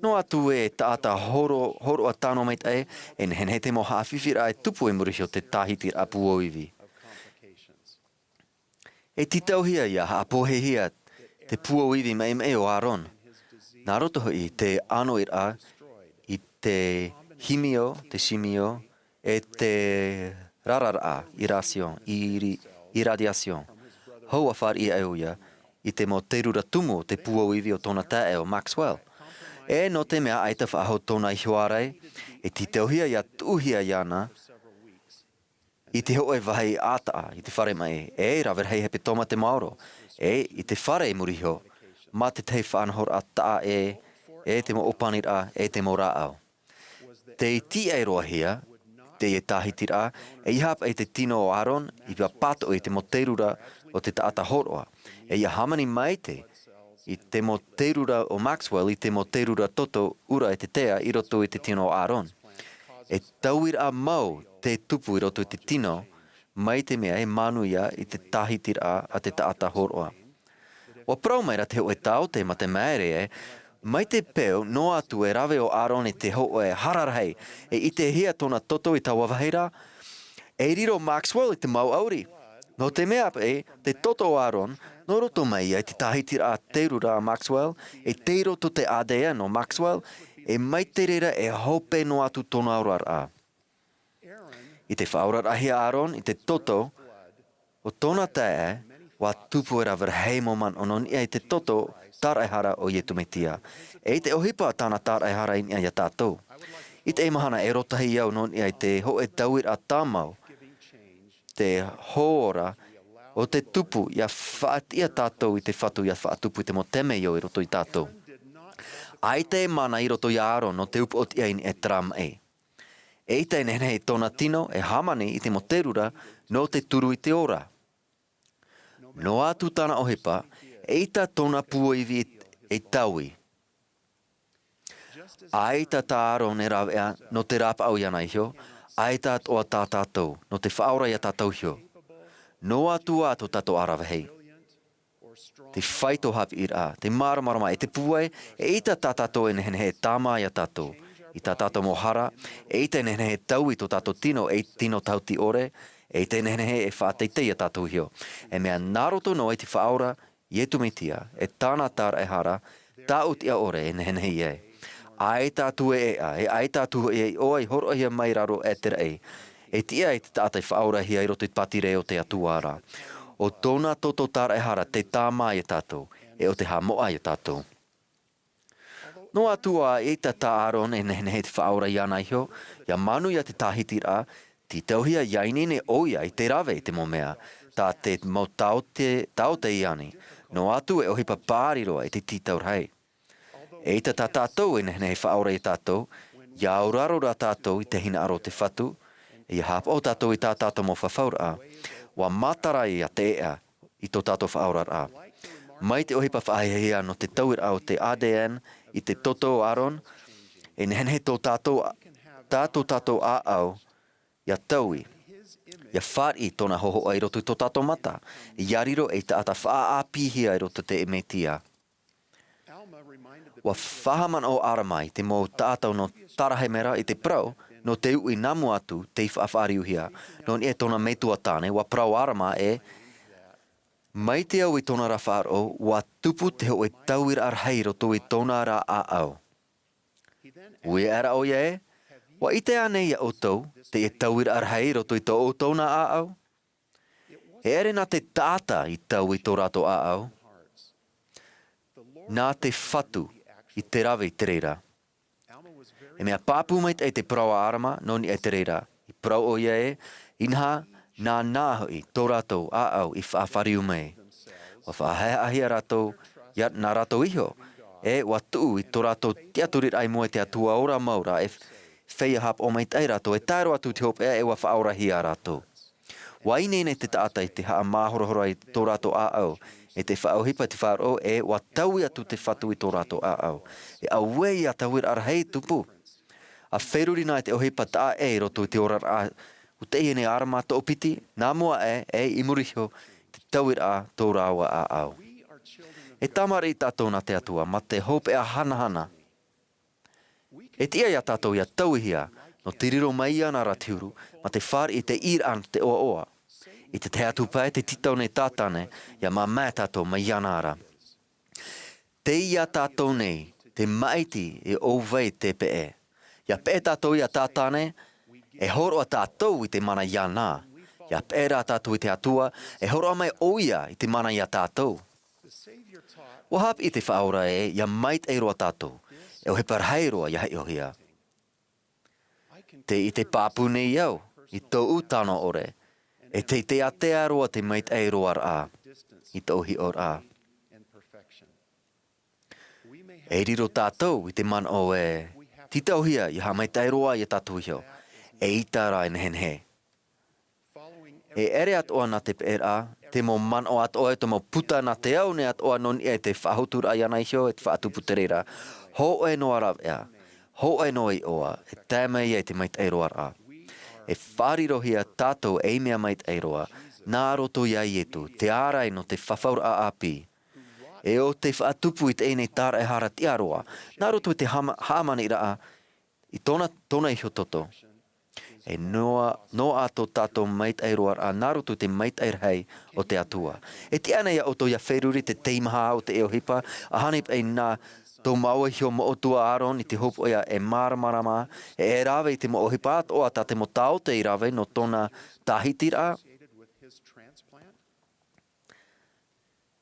No atu e taata horo a tano met ei, en hen he te mo hawhiwhira e tupu e murihio te tahiti a puoiwi. E titauhia ia haapohehia te puoiwi me o Aaron. Nā roto hoi te ano i te himio, te simio, e te purera'a, irradiation. Hou a whar i auia i te mo te rura tumu te puoiwi o tōna tae o Maxwell. E no te mea aita whaahau tōna i hoarei, e ti tauhia ia tūhia iana i te hoe wahi ātaa i te whare mai. E rawer hei hepe toma te maoro. E i te whare muriho, ma te tei whanhor a taa e te mo opanira, e te mo rāau. Te i ti e roa hia, te e tahitira, e i hapa e te tino o Aaron, i pia pato i te mo te rura o te taata horoa. E ia hamani mai i te mo te rura o Maxwell, i te mo te rura toto ura e te tea i roto i te tino o Aaron. E tauira mau te tupu i roto i te tino, mai te mea e manuia i te tahitira a te taata horoa. O praumaira te hoe tau te ma te maere mai te peo no atu e rawe o Aaron e te hoe hararhei, e i te hia tōna toto i taua wahera, e riro Maxwell i te mau auri. No te mea te toto o Aaron, no roto mai e te tahitira a te rura a Maxwell, e te roto te avatea no Maxwell, e mai te rera e hope no atu tōna aurara. I te whaurarahi a Aaron, i te toto, o tōna tae, wa tupu e rawer hei moman onon ia i te toto tāraihara o Ietumetia. E te ohipa tāna tāraihara in ia tātou. I te mahana e rotahi iau non ia i te ho e tauir a tāmau, te hoora o te tupu ia whaatia tātou i te whatu ia whaatupu i te moteme iau i roto i tātou. Ai te mana i roto i Aaron no te upu o tia in e tram e. E te nenei tōna tino e hamani i te moterura no te turu i te ora. No atu tāna ohipa, eita tōna puoiwi e taui. Aita tā Aaron e rawea no te rapa au iana ihio, aita o a tā tātou, no te whaora i a tātou hio. No atu atu tātou arawahei. Te whaito hapi ira, te māramarama e te puai, e ita tā tātou e nehenehe tāma i a tātou. I tā tātou mohara, e ita nehenehe tau i tō tātou tino, e tino tauti ore, e te nehenehe e whaateitei a tātou hio. E mea naroto no e te whaora, Ietumetia, e tāna tāra e hara, tā utia ore e nehenehe e. Ai tātu e e ai tātu e oi horo hia mai raro e tere e. E tia e te tātai whaora hia i roto i patire o te atuara. O tōna toto tāra e hara te tāma i tātou, e o te hamoa i tātou. No atua e tā Aaron e nehenehe te whaora i ana ihio, ia manu ia te tahitira, ti tauhia iainene oia i te rawe i te momea, tā te mau tau te iani. No atu e ohipa pāriroa e te titaur hei. E ita tā tātou e nehenehe whaora i tātou, ia auraro rā tātou i te hina aro te whatu, e ia hapa o tātou i tā tātou mo whawhaura. Wa matara i a te ea i tō tātou whaora rā. Mai te ohipa whaahehia no te tauir au te ADN i te toto o Aaron, e nehenehe tō tātou āau, ia taui, ia whari tōna hoho ai roto i tō tātou mata, ia riro e te ata whaapihia ai roto te emetia. Wa whahaman o aramai te mō tātou no tarahemera i te prau, no te ui namu atu te whaafariuhia, no e tōna metua tāne, wa prau arama e, mai te au i tōna rafaro, wa tupu te ho e tauir ar hei roto i tōna ra āau. Ue ara o ia e, wa ite anei a otou, te e tauir ar hei roto i tō o tōna āau. E ere nā te tāta i tau i tō rato āau. Nā te whatu i te rawe i te reira. E mea pāpū mai e te praua arama, noni e te reira. I prau o ia e, inha nā nāhoi tō rato āau i whaafariu mai. Wa whaahea rato, ia nā rato iho, e wa tuu i tō rato tiaturit ai mua te atua ora maura e wheia hap o mai tai rato, e tāro atu te hop e wa whaora hia rato. Wa inene te taata i te haa māhorohora i tō rato āau, e te whaohipa te wharo e wa taui atu te whatu i tō rato āau. E aue i a tauir ar hei tupu. A wheruri nai te ohipa tā e roto i te orar a u te iene arama tō piti, nā mua e i muriho te tauir a tō rāua āau. E tamari tātou nā te atua, ma te hope a hanahana. E tia ia tātou ia tauhia, no te riro mai ana ratiuru, ma te whāri i te iran te oa oa. I te atu pai te titau nei tātane, ia mā mē tātou mai ana ara. Te ia tātou nei, te maiti e ovei te pe. Ia pe tātou ia tātane, e horo a tātou i te mana ia nā. Ia pe rā tātou i te atua, e horo a mai oia i te mana ia tātou. Wahap i te whaora e, ia mait e roa tātou, e o he parhei roa ia hei ohia. Te i te pāpu nei iau, i tō utano ore, e te atea roa te mait e roa rā, i tō hi o rā. E riro tātou i te man o e, tita ohia i ha mait e roa i tātou hio, e ita rā e nehen he. E ere atoa nā te pera, te mo man o atoa e te mo puta nā te au ne atoa non e te whahutura i ana hio e te whaatupu te reira. Ho e noa raw ea, ho e noa i oa, e tēmei e te mait e roa rā. E whārirohia tātou e mea mait e roa, nā roto ia i etu, te ārai no te whawhaura a api. E o te whaatupu i te enei tāra e hara ti aroa, nā roto i te hāmani raa, i tōna i hototo. E noa ato tātou mait e roa a nā roto te mait e rhei o te atua. E ti ana ia oto ia wheruri te teimaha o te eo hipa, a hanip e nā tō maua hio mo otua aron i te hopo ia e maramarama, e rawe i te mo ohipa at o ata te mo tau te i rawe no tōna tahiti rā.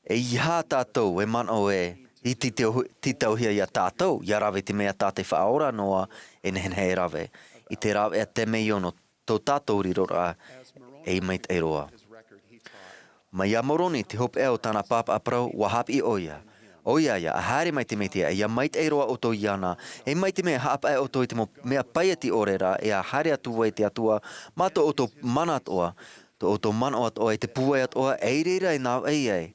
E iha tātou e man o e, i titauhia ia tātou, ia rawe te mea tā te whaora noa e nehen hei rawe. I te rawe a te mei ono tō tātou riro rā e mait e roa. Mai a moroni te hope eo tāna pāpa aprau wahapi i oia. Oia ia, a haere mai te metia, ia mait e roa o tō iana, e mai te mea haapa e o tō i te mo mea paiati ore rā, e a haere atua i te atua, mato o tō mana atoa, tō o tō mana o atoa i te puai atoa, e reira e nāu ei ei.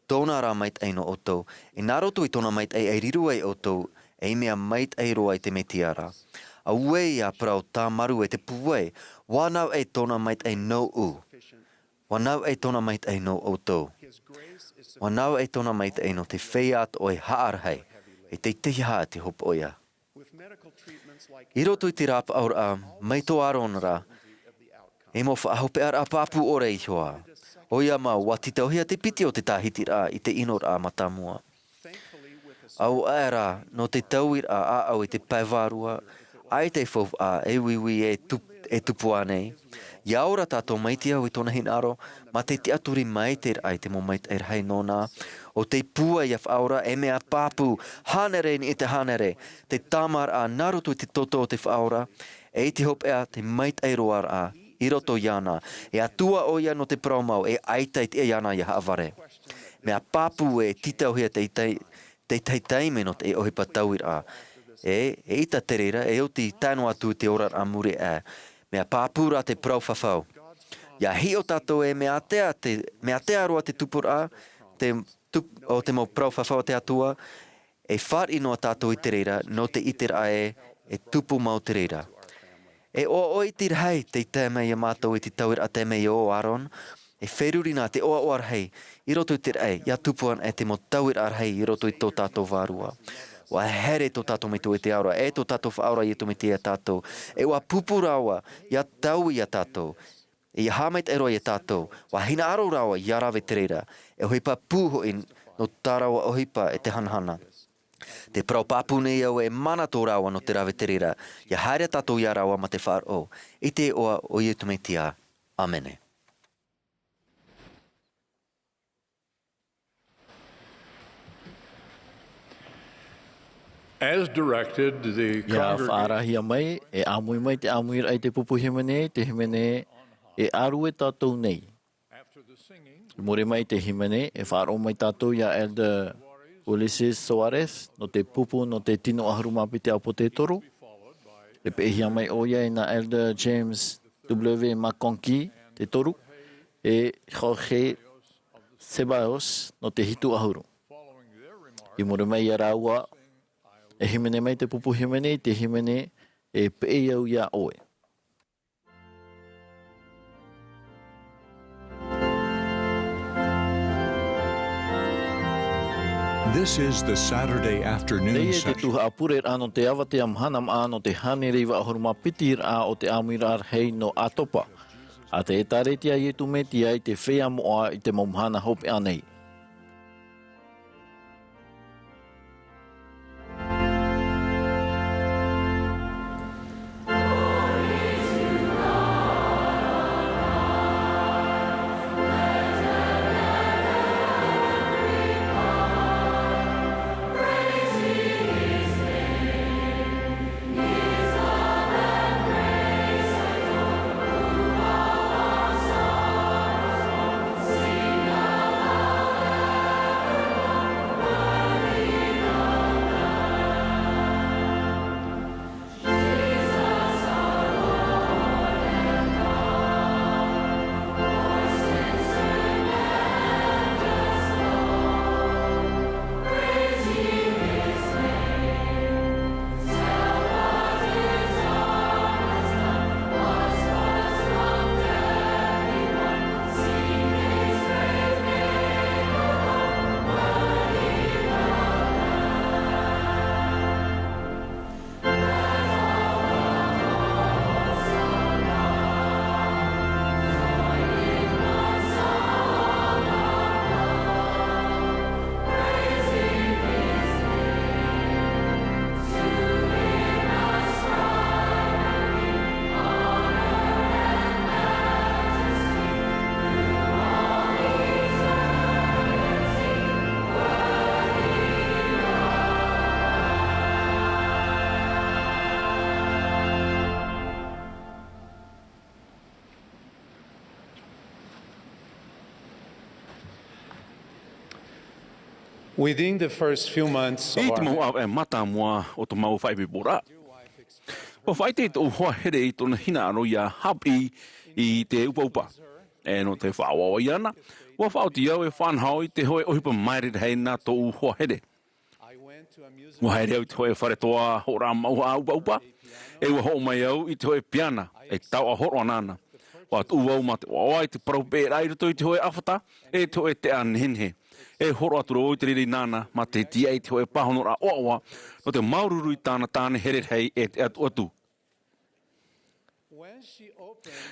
Tōna rā mait e no o tō, e nā roto i tōna mait e riru ei o tō, e mea mait e roa i te metia rā. A wei a prau tā maru e te puwei, wānau e tōna mait e no u. Wānau e tōna mait e no o tō. Wānau e tōna mait e no te wheiat o e haarhei, e te teha te hopo oia. I roto i te rāpa aur a, mai tō arona rā, e mo whaahope ar a pāpu ore i hoa. Oia mau, wa titauhia te piti o te tāhiti rā, i te ino rā matamua. Au ae rā, no te tauir a au i te paivarua, ai te whov a e wiwi e tupu anei. Ia ora tātou maiti au i tōna hinaro, ma te te aturi maiter ai te mo mait e rhai nōna. O te pua ia whaora e mea pāpu, hanere ni e te hanere, te tamar a narutu i te toto o te whaora, e te hop ea te mait e roar a, i roto iana, e atua o ia no te praumau, e aitait e iana ia haavare. Mea pāpu e titauhia te taitaime no te e ohipa tauir a, e ita te reira, e o ti tāno atu te ora a muri e, mea pāpura te prau whawhau. Ia hi o tātou e mea tea roa te tupur a, o te mo prau whawhau te atua, e whar inoa tātou i te reira, no te iter a e tupu mau te reira. E o i te rhei, te tēmei a mātou i te tauir a tēmei o Aron, e wheruri nā te oa rhei, i roto i te rei, ia tupuan e te mo tauir a rhei i roto i tō tātou vārua. Wa here tō tātou me tō e te aura, e tō tātou whaora i tō me te tātou, e wa pupurawa, ia tau i a tātou, e ia hamait ero i a tātou, wa hina aro rawa i arawe te reira, e hoipa pūho i no tārawa ohipa e te hanhana. Te prau pāpune iau e mana tō rawa no te rawe te reira, ia haere tātou i arawa ma te whāro, i te oa o i tō me te a. Amene. As directed, the Ia congregation whaarahia mai, e amui mai te amuir ai te pupu himene, te himene e aru e tātou nei. More mai te himene, e whaaro mai tātou ia Elder Ulysses Soares, no te pupu no te tino aharumapi te apo te toro. E pehia mai oia e na Elder James W. McConkie, te toru, e Jorge Ceballos, no te hitu ahuru. I more mai ia rāua, e himene mai te pupu himene, te himene e pei au ia oe. This is the Saturday afternoon Nei te session. tuha'a purera'a no te avatea mahana mā'a no te haneriwa ahuruma purera'a o te āmira hei no atopa. A te taretia i tu metia i te whea moa i te mahana hope anei. Within the first few months of I te our mau e mata mua o te mau whai pipora. Wa whai te tō hoa here i tōna hina aro ia hapi i te upa. E no te whaoa i ana. Wa whao ti au e whanhau i te hoe ohipa maere hei nā tō hoa here. Wa here au te hoe whare toa ho rā mau a upa. E wa ho mai au i te hoe piana e tau a horo anana. Wa tu wau ma te oa i te parau pērai roto i te hoe awhata e te hoe te anhenhe. E horo aturo o te riri nana ma te tia i te hoe pahono ra oawa no te maururu i tāne here hei e te atu atu.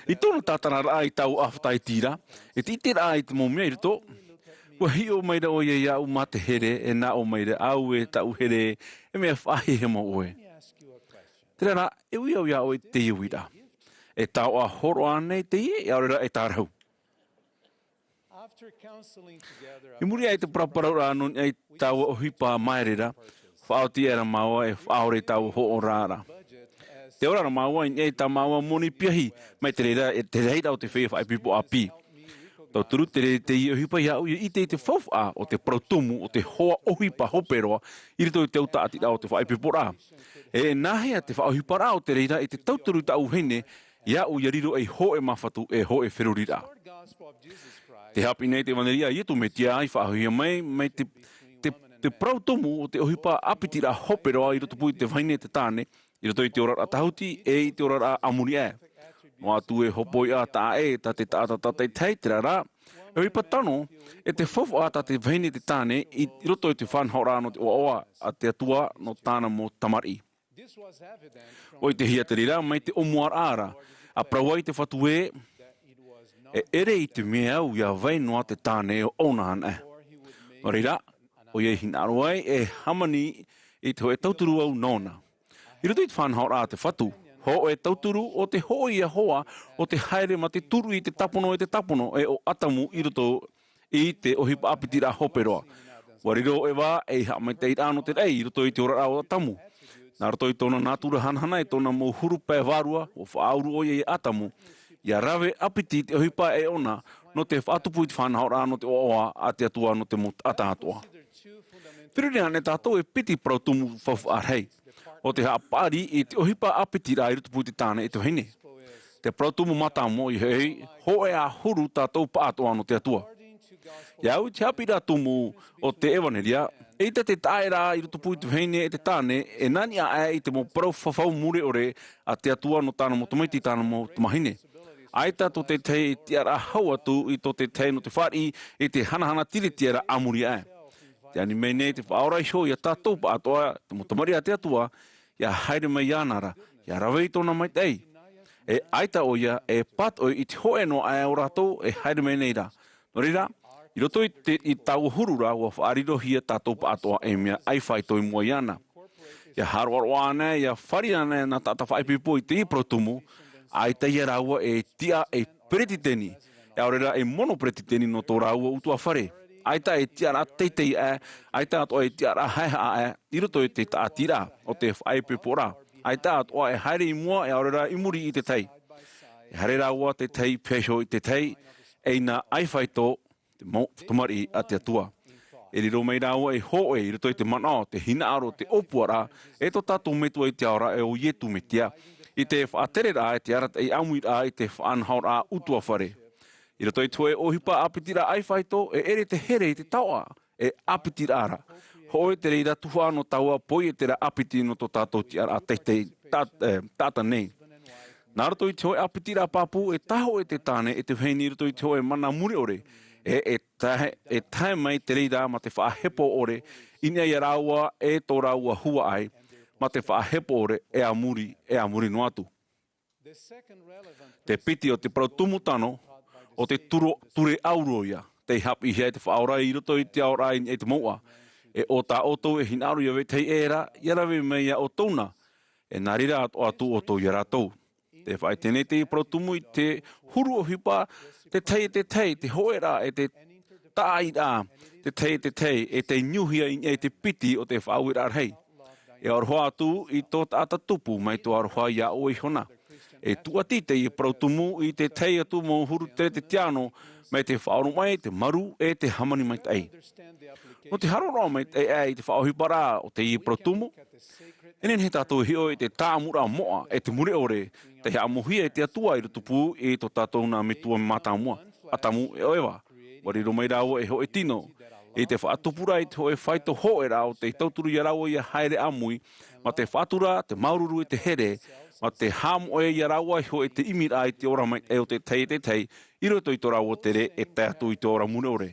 I tōna tātana rā i tau awhata i tira, e tite rā i te mōmia i rito, wa hi o meira o ia iau ma te here e nā o meira au e tau here e mea whahi he mo oe. Tere rā, e ui au ia o e te iuira. E tau a horo anei te ie e aurera e tārau. I muri ai te praparau rā nun ai tau o hipa maerera, whaoti era maua e whaore tau ho o rāra. Te ora na maua i ei ta maua moni piahi, mai te reira e te reira o te whea whai pipo a pi. Tau turu te reira te i o hipa iau i te whawha o te prautumu o te hoa o hipa hoperoa i rito i te uta ati rā o te whai pipo rā. E nahea te whao hipa rā o te reira i te tauturu tau hene iau i riro e ho e mawhatu e ho e whiruri rā. Te hapi nei te waneria i etu me tia ai whahuia mai te prautomu o te ohipa apitira hoperoa i roto pui te waine te tāne, i roto i te ora atahuti e i te ora amuri e. No atu e hopoi a tā e ta te tātata te teitira rā, e ohipa tano e te whawha a ta te waine te tāne i roto i te whanhora no te oa a te atua no tāna mo tamari. O i te hia te rira mai te omuar ara, a prawai te whatue e ere i te mea au ia vainoa te tāne o onahan e. O reira, o iei hinaro ai e hamani i te hoe tauturu au nona. I roto i te whanhau rā te whatu, ho e tauturu o te hoi a hoa o te haere ma te turu i te tapono e o atamu i roto i te ohipa apitira hoperoa. Wariro e wā e hamai te irano te rei i roto i te ora rao atamu. Nā roto i tōna nātura hanhana i tōna mo huru pē vārua o whaauru o iei atamu. Ia rawe apiti te ohipa e ona no te whaatupu i te whanau rā no te oa a te atua no te atatoa. Whiruri ane tātou e piti prautumu whawharhei. O te haapari i te ohipa apiti rā i rutupu te tāne e te hine. Te prautumu matamo i hei, ho e a huru tātou paatoa no te atua. Iau te hapira tumu o te ewaneria, e te taera i rutupu i te hine e te tāne, e nani a e i te mo parau whawhau mure ore a te atua no tāna mo tomaiti tāna mo tamahine. Aita to te te i te ara hau atu i to te te no te whari i te hanahana tiri tiara amuri e. Te ani mene te whaorai ho ia tātou pa atoa, te motamari a te atua, ia haere mai ianara, ia rawei tōna mai tei. E aita o ia, e pat o i te hoe no ai o rātou, e haere mai nei rā. No reira, i roto i tau hurura, ua whaariro hia tātou pa atoa e mea ai whai toi mua iana. Ia haroaro ana, ia whari ana na tata whaipipo i te i protumu, aita ia raua e tia e pretiteni. Ia orera e mono pretiteni no tō raua utua whare. Aita e tiara teitei aita atoa e tiara haiha i roto i te taatira o te whaipipora. Aita atoa e haere i mua e orera i muri i te tei. E haere raua te tei pesho i te tei, e na aiwhaito te tomari a te atua. E riro mei raua e hoe i roto i te manao, te hinaaro, te opuara, e to tātou metua i te aora e o ietu me tia. I te whaatere rā e te arat e amui rā i te whaanhaur a utua whare. I roto i tue ohipa apitira ai whaito e ere te here i te taua e apitira ara. Hoe te reira Tuha'a no taua poi e te ra apiti no to tātou ti ara a teitei tāta nei. Nā roto i tue apitira papu e taho e te tāne e te wheni roto i tue mana muri ore e tae mai te reira ma te whaahepo ore ina i raua e tō raua hua ai ma te whaahepo ore e a muri no atu. Te piti o te prautumu tano o te ture auroia, te hapi hea te whaora i roto i te aora i te moa. E o tā oto e hinaru ia wetei era, ia rawe mei o tōna, e nārira atu o tō ia rātou. Te whai tēnei te i protumu i te huru o hipa, te tei, te hoera e te tāi rā, te tei, e te nyuhia i te piti o te whauira arhei. E aroha atu i tō tāta tupu mai tō aroha ia o i hona. E tuatite i protumu i te tei atu mō huru te tiano, mai te whaoro mai, te maru, e te hamani mai tei. No te harora mai tei e te whaohipara o te i protumu, enen he tātou hio i te tāmura moa e te mure ore, te hea mohia e te atua i rutupu e tō tātou nā metua me mātāmua. Atamu e oewa, wariro mai rāua e ho e tino, e te whaatupura i te ho e whaito ho e rāo te tauturu i rāua i a haere amui, ma te whaatura, te maururu e te here, ma te hamo e i rāua i ho e te imira i te ora mai e o te tei, i roto i tō rāua tere e te atu i te ora mune ore.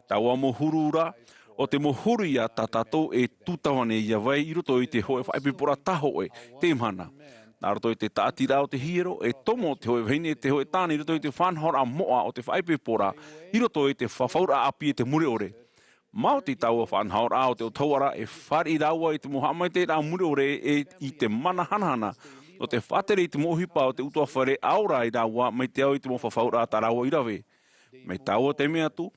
Tāua mohurura, o te mohuru ia tā tātou e tūtawane ia vai i roto i te hoe whaipipora taho e te mana. Nā roto i te tātira o te hiero e tomo te hoe veine te hoe tāne i roto i te whanhora moa o te whaipipora i roto i te whawhaura api e te mure ore. Mao te taua whanhaura o te otauara e whari raua i te mohamai te rā mure ore i te mana hanahana o te whatere i te mohipa o te utua whare aura i raua mai te au i te mowhawhaura tā raua i rawe. Mai taua te mea tu,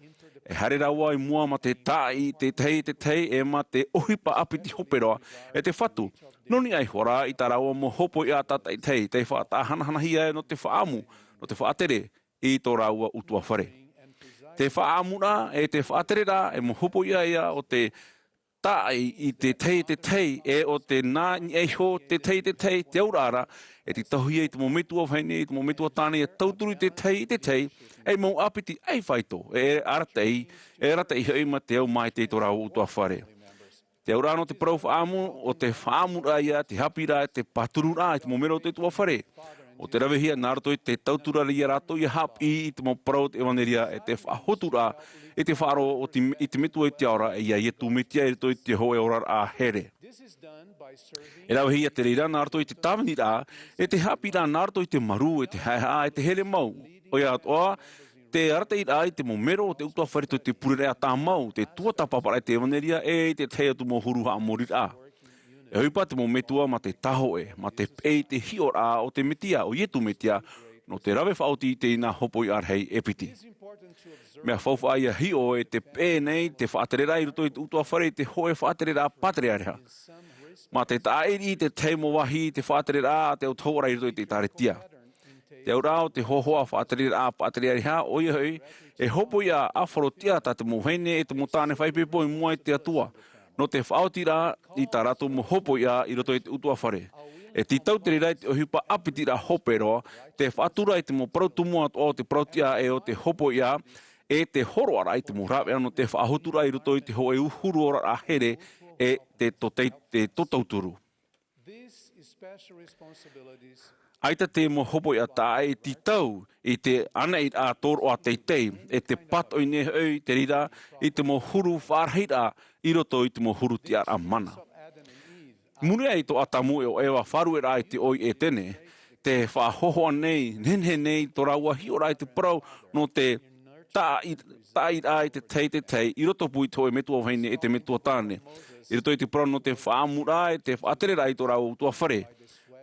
e hare rawa i mua ma te tai, te tei, e ma te ohipa apiti hoperoa, e te whatu. Noni ai hora i tā rawa mo hopo i a tata i tei, te whaatahana hia no te whaamu, no te whaatere, i tō rawa utua whare. Te whaamura e te whaatere rā, e mo hopo ia o te tai i te tei, e o te nā e ho te tei, te aurara, e te tahuia i te mometua whaine, i te mometua tāne, e tauturu i te tei, e mō apiti ai whaito, e ratei hei ma te au mai te tō rau utua whare. Te aurano te parau whaamu, o te whaamura ia, te hapira, te paturura, i te momero te tua whare. O te rawehia, nā rato i te tautura ria rato i hapi i te mō parau te ewaneria, e te whahotura, e te wharo i te metua i te aura, e ia ietu metia i rato i te hoe ora a here. E rawehia te reira, nā rato i te tāwani rā, e te hapi rā, nā rato i te maru, e te haiha, e te here mau. O ia atoa, te arate i rā i te momero, o te utua wharito i te purera'a tā mau, te tuatapapara i te ewaneria, e te teatu mō huru haa mori rā. E huipa te mometua ma te taho ma te pei te hiora o te metia, o ietu metia, no te rawe whaoti i te ina hopo i arhei epiti. Mea whauwha ia hio e te pē nei, te whaaterera i roto i te utua whare, te hoe whaaterera patriareha. Ma te taeri i te teimo wahi, te whaaterera te autora i roto i te taretia. Te aurao te hohoa whaaterera patriareha, oi hoi, e hopo ia awharotia ta te mohene e te motane whaipepo i mua i te atua. No te whaotira i tā rato mo hopo ia i roto i te utua whare. E ti tautere i te ohipa apitira hoperoa, te whaatura i te mo prautumu o te prautia e o te hopo ia, e te horoara i te mo rawe ano te whaahotura i roto i te hoe uhuru ora a here e te totauturu. Aita te mo hopo ia ta e ti tau, i te ana i a toro a teitei, e te pato i ne au te rira, i te mo huru wharheira, i roto i te mo huru ti ara mana. Muri ai to atamu e o ewa wharu e rai te oi e tene, te whahohoa nei, nenhe nei, to raua hi o rai te parau, no te ta i rai te tei, i roto pui to e metua whaine e te metua tāne. I roto i te parau no te whaamura e te whaatere rai to rau tua whare.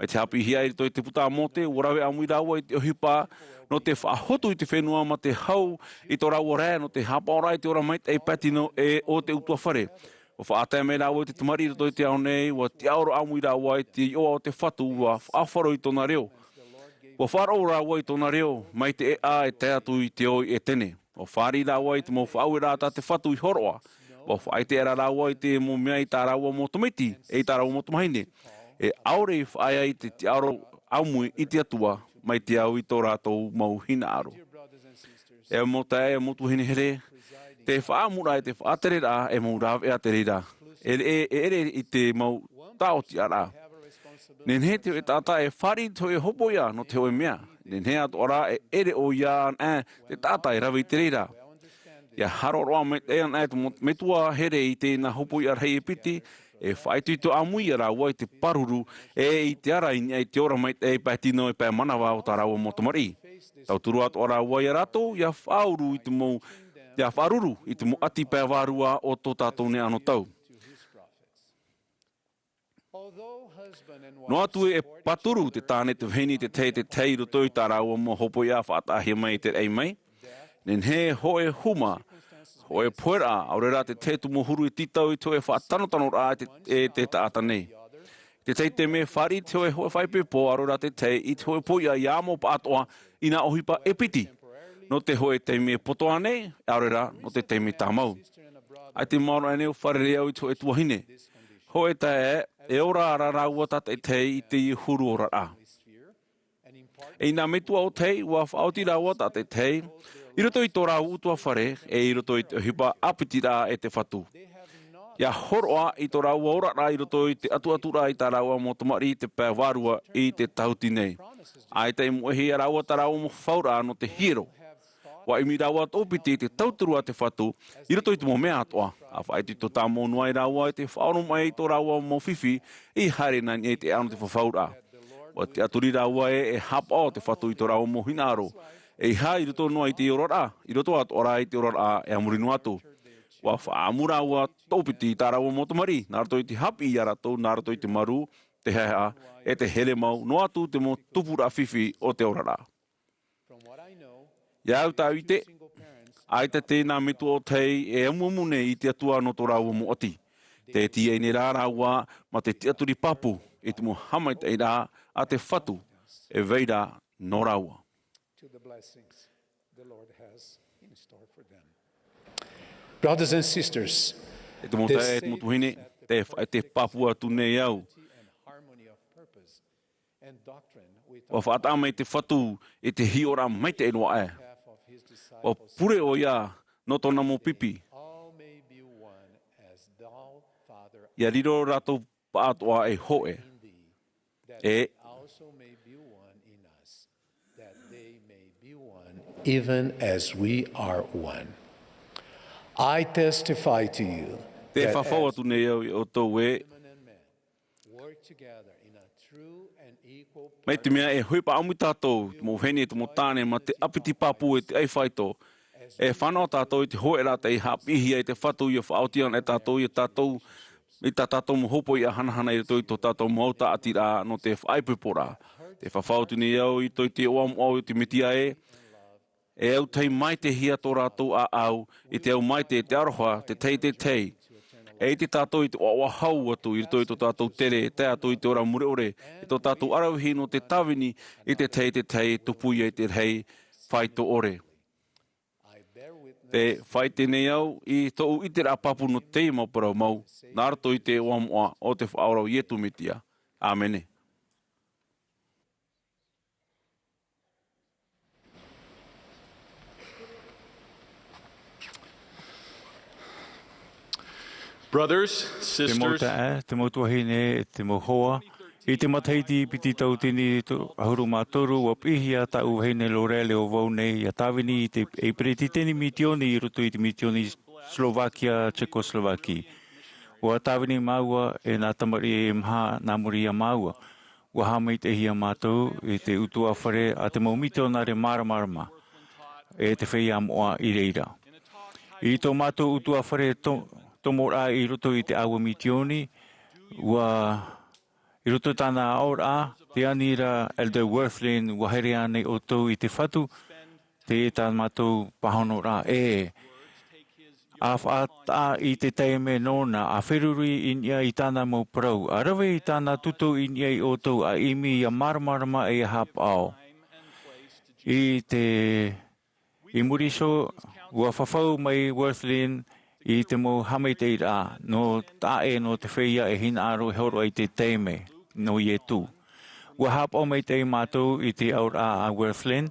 Mai te hapi hia i toi te puta mote, warawe amui rawa i te ohipa, no te whahotu i te whenua ma te hau i tō rawa rea, no te hapa ora i te ora mait e patino e o te utua whare. O whaatea me rawa i te tamari i toi te ao nei, wa te aoro amui rawa i te ioa o te whatu, wa whaafaro i tōna reo. Wa wharo rawa i tōna reo, mai te e a e te atu i te oi e tene. O whari rawa i te mo whaau e rata te whatu i horoa. Wa whaai te era rawa i te mo mea i tā rawa mo tomiti, e tā rawa mo tomaine. E aore i whaia i te aoro aumui i te atua, mai te au i tō rātou mau hina aro. E mo tae e motu hine here, te whaamura e te whaatere rā e mau rāwe a te rira. E ere i te mau taoti a rā. Nenhe te e tāta e whari to e hopo ia no te oe mea. Nenhe ato ora e ere o ia an te tāta e rawe i te rira. Ia haro roa me te an te metua here i te na hopo ia rei e piti, e whaetu i tō amui ara ua i te paruru e i te ara i te ora mai e pētino e pē manawa o tā rawa motomari. Tau turu atu ara ua i rato, ia whauru i te mou, ia wharuru i te mo ati pē wārua o tō tātou ne ano tau. No atu e paturu te tāne te whini te tei roto i tā rawa mo hopo ia whaatahia mai te ei mai. Nen he hoe huma, o e purera'a, aurera te te tumu huru i titau i to e whaatanotano rā te taata nei. Te tei te me whari te hoe whaipe po aurera te te i te hoe po ia iamo pa atoa i nga ohipa e piti. No te hoe te me potoa nei, aurera no te me tāmau. Ai te mauro ane o wharere au i to e tuahine. Hoe te e ora ara rāua tata e te i te i huru ora a. E nā metua o te ua whaoti rāua tata e te I roto i tō rā utua whare, e I roto i te hipa apiti rā e te whatu. Ia horoa i tō rā ua ora rā I roto i te atu rā I tā rā ua mo tamari I te pē wārua I te tauti nei. Ai te imu ehi a rā ua tā rā ua mo whaura no te hiro. Wa imi rā ua tōpiti I te tauturua te whatu, I roto I te mo mea atoa. A whai tō tā mō nuai rā ua I te whaono mai I tō rā ua mo whiwhi, I haere nani e te ano te whawhaura. Wa te aturi rā ua e hapa o te whatu I tō rā ua mo hinaro. E ha I roto noa I te orora, I roto atu ora I te orora e amurinu atu. Wa whaamura ua tōpiti I tā rawa motomari, nā roto I te hapi I aratou, nā roto I te maru, te hea, e te hele mau, no atu te mo tupura whiwhi o te orora. Ia au tāu I te, ai te tēnā metu o tei e amumune I te atua no tō rawa mo oti. Te ti e ne rā rawa ma te tiaturi papu, I te mo hamai te rā a te whatu, e veira no rawa. To the blessings the Lord has in store for them. Brothers and sisters, E te mota e te motuhine, te papua tu nei au. Wa whaata mai te whatu e te hiora mai te enua e. Wa pure o ia no tōna mo pipi. Ia riro rato pātoa e hoe. E even as we are one. I testify to you te that whawhau as atu nei au I o tōu e. women and men work together in a true and equal Mai te mea e hui pa amu tātou, mō hene te mō tāne ma te apiti papu e te ei whaito. E whanau tātou I te hoe rata I hapihi ai te whatu I a whaotian e tātou I tātou I tā tātou mo hopo I a hanahana I tō tātou mauta ati rā no te whaipupora. Te whawhau tu nei au I tō te oam au I te mitia e. E au tei mai te hia tō rātou a au, I te au mai te aroha, te tei. E te tātou I te wahau atu, I tō tātou tere, te atu I te ora mure ore, I tō tātou arauhi no te tawini, I te tei, tupuia I te rei, whai tō ore. Te whai te nei au, I tō I te rapapu no te mauparau mau, nā rato I te oamoa o te whaorau ietu mitia. Āmene. Brothers, Te sisters, mauta te mautuahine, te mohoa, I te mataiti piti tau tini ahuru mātoru wa pihia tau heine lorele o vaune ia tawini i te e preti teni mitioni i rutu i te mitioni Slovakia, Czechoslovaki. Wa tawini maua e nā tamari e mha nā muri a maua. Wa hama i te hia mātou i te utua whare a te maumito nā re maramarama e te whea moa i reira. I tō mātou utua whare tomora i rutu i te awa mitioni I roto tāna aora, te anira Elder Worthlin wahere ane o tau i te whatu, te tā mātou pahono rā A whaata i te teime nōna, a wheruri inia i tāna mau prau, a rawe i tāna tutu inia i o tau, a imi a maramarama e a hapao. I muriso, ua whawhau mai Worthlin, I te mo hamei te ira, no tae no te whea e hina aro horo ai te teime, no i e tū. Ua hapa o mei te mātou I te aura a Worthlin.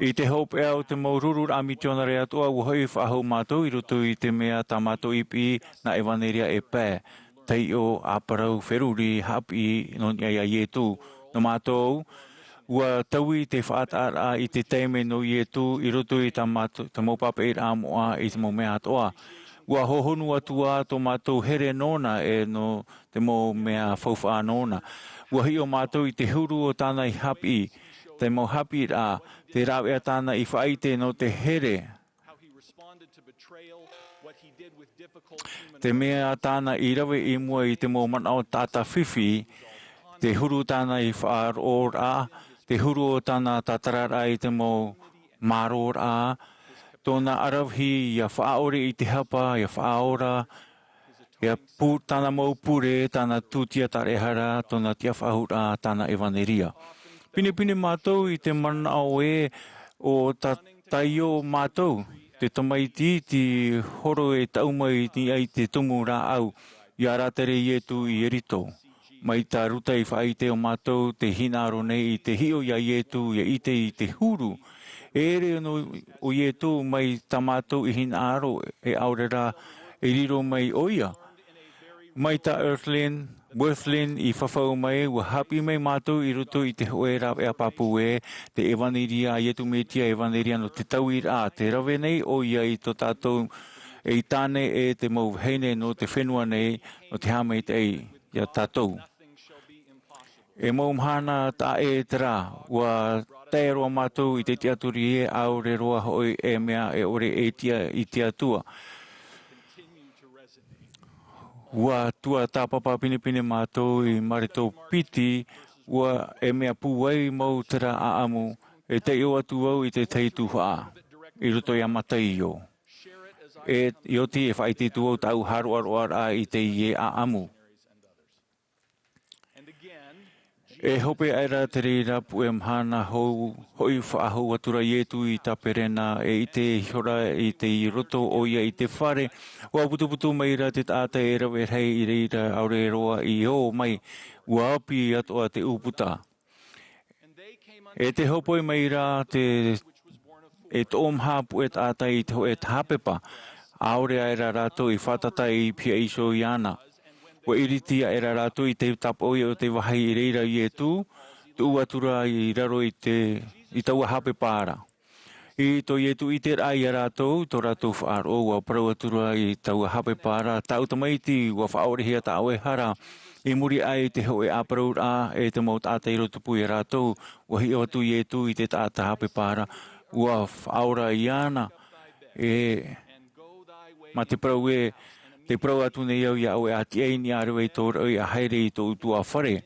I te hope e au te mo rurur a mitionare atua, ua hoi whahau mātou I roto I te mea tā mātou ipi na evaneria e pē. Tei o a parau wheruri hapi no ni ai e tū. No mātou, Ua taui te whaatara I te teime no I e tū I roto I ta maupapa I rā moa I te mo mea atoa. Ua hohonu atua tō mātou here nōna e no te mo mea whauwha nōna. Ua hi o mātou I te huru o tāna I hapi, te mo hapi rā, te rāwe a tāna I whaite no te here. Te mea tāna I rawe I mua I te mo manao tāta whiwhi, te huru tāna I whaar o rā, te huru o tāna tātarara I te mo māro rā, tōna arawhi ia whaore I te hapa, ia whaora, ia tāna mau pure, tāna tūtia tarehara, tōna tia whahura, tāna evaneria. Pine mātou I te manao o taio mātou, te tamaiti, te horo e taumai ni ai te tumu rā au, ia rātere I etu I erito. Mai tā ruta I whaite o mātou te hinaro nei I te hio ia ietu ia ite I te huru. Ere no o ietu mai tā mātou I hinaro e aurera e riro mai oia. Mai tā Worthlin I whawhau mai ua hapi mai mātou I roto I te hoe rawe a papu te evaneria ietu metia evaneria no te tauir a te rawe nei oia I tō tātou e I tāne e te mau heine no te whenua nei no te hamei te ei ia tātou. E mau mahana tā e tera, ua tae roa mātou I te tiaturi aure roa hoi e mea e ore e tia I te atua. Ua tua tāpapa pine mātou I marito piti, ua e mea puwai mau tera a amu, e te o atu au I te tei Tuha'a, I roto I amata I o. E ioti e whaiti tu au tau haru aroara I te ie a amu. E hope aira te reira pu e mahana hou hoi whaahou atura ietu I ta perena e I te hora I te I roto o ia I te whare. Ua putu mai ra te tāta e rawe hei I reira aure roa I o mai ua api atoa te uputa. E te hopoi mai ra te e tōm hapu e tāta I te ho e tāpepa. Aure aira rato I whatata I pia iso I ana. Wa iritia era rātou I te tapoi o te wahai I reira I e tū, tu atura I raro I taua hape pāra. I to I e tū I te rai a rātou, tō rātou whaaro wa parau atura I taua hape pāra, tau tamaiti wa whaorehia ta awe hara, I muri ai te ho e aparau rā e te mau tāta I roto pui a rātou, wa hi o atu I e tū I te tāta hape pāra, wa whaora I ana, ma te parau te prau atu nei au ia au e ati ei ni aru e tōra i a haere I tō utua whare.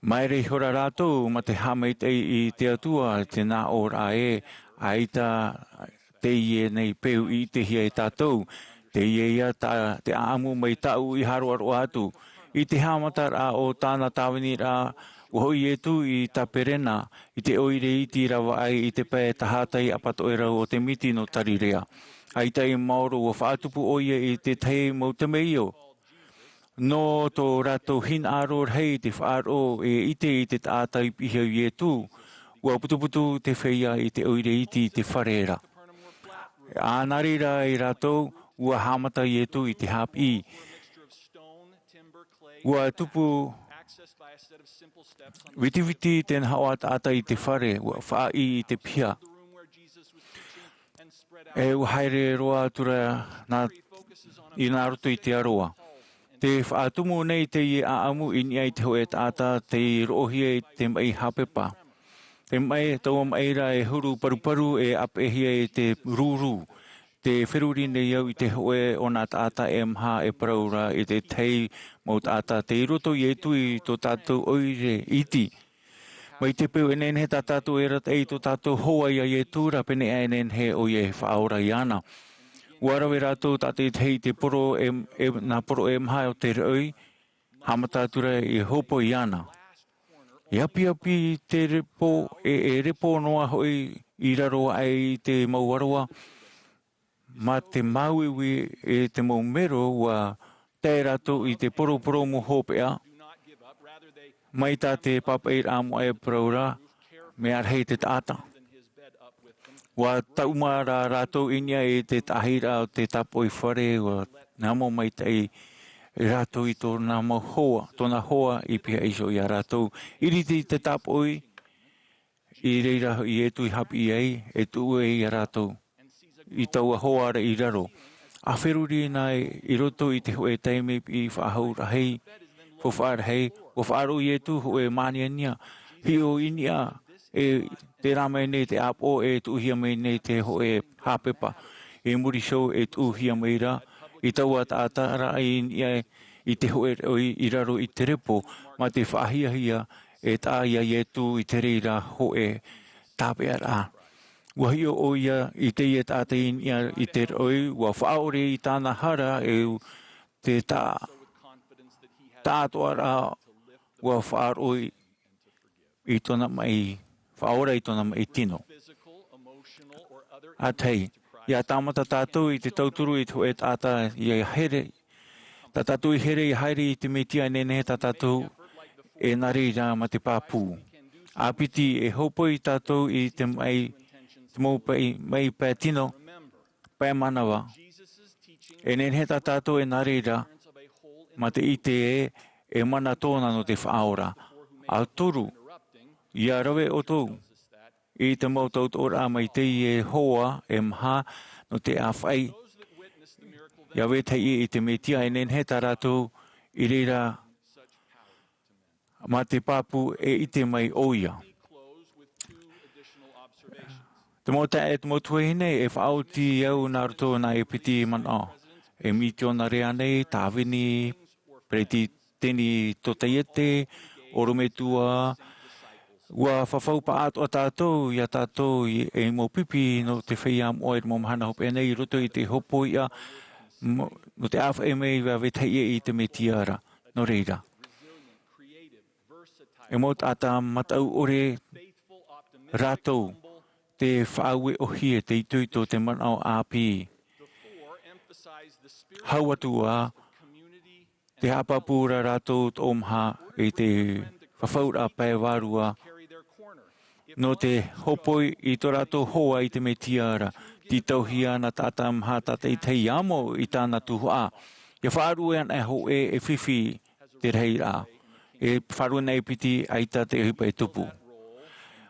Mai rei hora rātou ma te hameit ei I te atua te nā ora a ita te ie nei peu I te hia e tātou. Te ie ia te aamu mai tau I haro aro atu. I te hamatar a o tāna tāwini rā uhoi e tu I ta perena I te oire I ti rawa ai I te pē tahatai apatoe rau o te miti no tarirea. Ai tai mauro o whaatupu oia I te tei mau te meio. No tō rato hin aro hei te whaaro e ite I te tātai pihau I e tū. Ua putu te wheia I te oire iti I te whareera. Ānari rā I rato ua hamata I e tū I te hapi. Ua tupu witi ten hawa ata I te whare, ua wha I te pia. E ua haere roa tura I nā roto I te aroa. Te whaatumu nei te I aamu I ai te hoe tāta te rohia I te mai hapepa. Te mai tau maira e huru paruparu e apehia e te rūrū. Te whiruri nei au I te hoe o nā tāta e mha e paraura I te tei mau tāta te roto I etu I tō tātou oire iti. Mai te peu enen he tā tātou e rat ei tō tātou hoa I e tūra pene enen he o e whaora I ana. Warawe rātou tātou tei te poro nā poro e mha o te roi, hamatātura I hopo I ana. E api te repo, e repo noa hoi I raro ai te mauaroa, ma te mauiwi e te maumero wa te rato I te poro mo hopea, mai tā te papair amo e praura, me arhei te tāta. Wa taumara rato inia e te tahira o te tapo I whare, wa namo mai tei rato I tōna hoa I pia iso I a rato. Iriti te tapoi, I reira I etu I hapi ei, e tu e I a rato. I taua hoara I raro. A whiruri nai I roto I te hoe teime I whahaura hei, fo whaara hei, o whaaro I etu hoe mania nia. Hio inia e te rame nei te apo e tu hia mei nei te hoe hapepa. E muri show e tu hia mei ra. I taua tāta ra I te hoe I raro I te repo, ma te whaahia e tā ia I etu I te reira hoe tāpea rā. Wa hio o ia I te ia tāta I te roi, wa whaore I tāna hara e te tātoa rā, wa whaaroi I tōna mai, whaora I tōna mai tino. A tei, ia tāmata tātou I te tauturu I te hoe tāta I here, tā tātou I here I haere I te metia nene tā tātou e nare rā ma te pāpū. A piti e hopo I tātou I te mai, te mou mai pē tino, pē manawa. E nene tā tātou e nare rā, ma te ite e mana tōna no te whaora. A turu, ia rawe o tōu. I te mau tautora mai te e hoa e mha no te awhai. Ia wetei I te metia e nene tā rātou I reira ma te pāpū e ite mai oia. Te mota e te motua hine e whaauti au nā roto nā e piti mana. E miti o nā rea nei, tāwini, preti teni totaiete, orometua, ua whawhau pa ato a tātou, ia tātou e mo pipi no te whea mo e mo mahana hope nei, roto I te hopo ia, no te awha e mei wa wetei I te me tiara, no reira. E mo tāta matau ore rātou, te whaawe o hie te ituito te manao āpi. Hau atua, te hapapura rātou tō mha e te whawhaura pē wārua, no te hopoi I tō rātou hoa I te me tiara, ti tauhia na tāta mha tāta I te iamo I tāna Tuha'a. Ia whārua an e ho e whiwhi te rei rā. E wharua nei piti aita te hipa e tupu.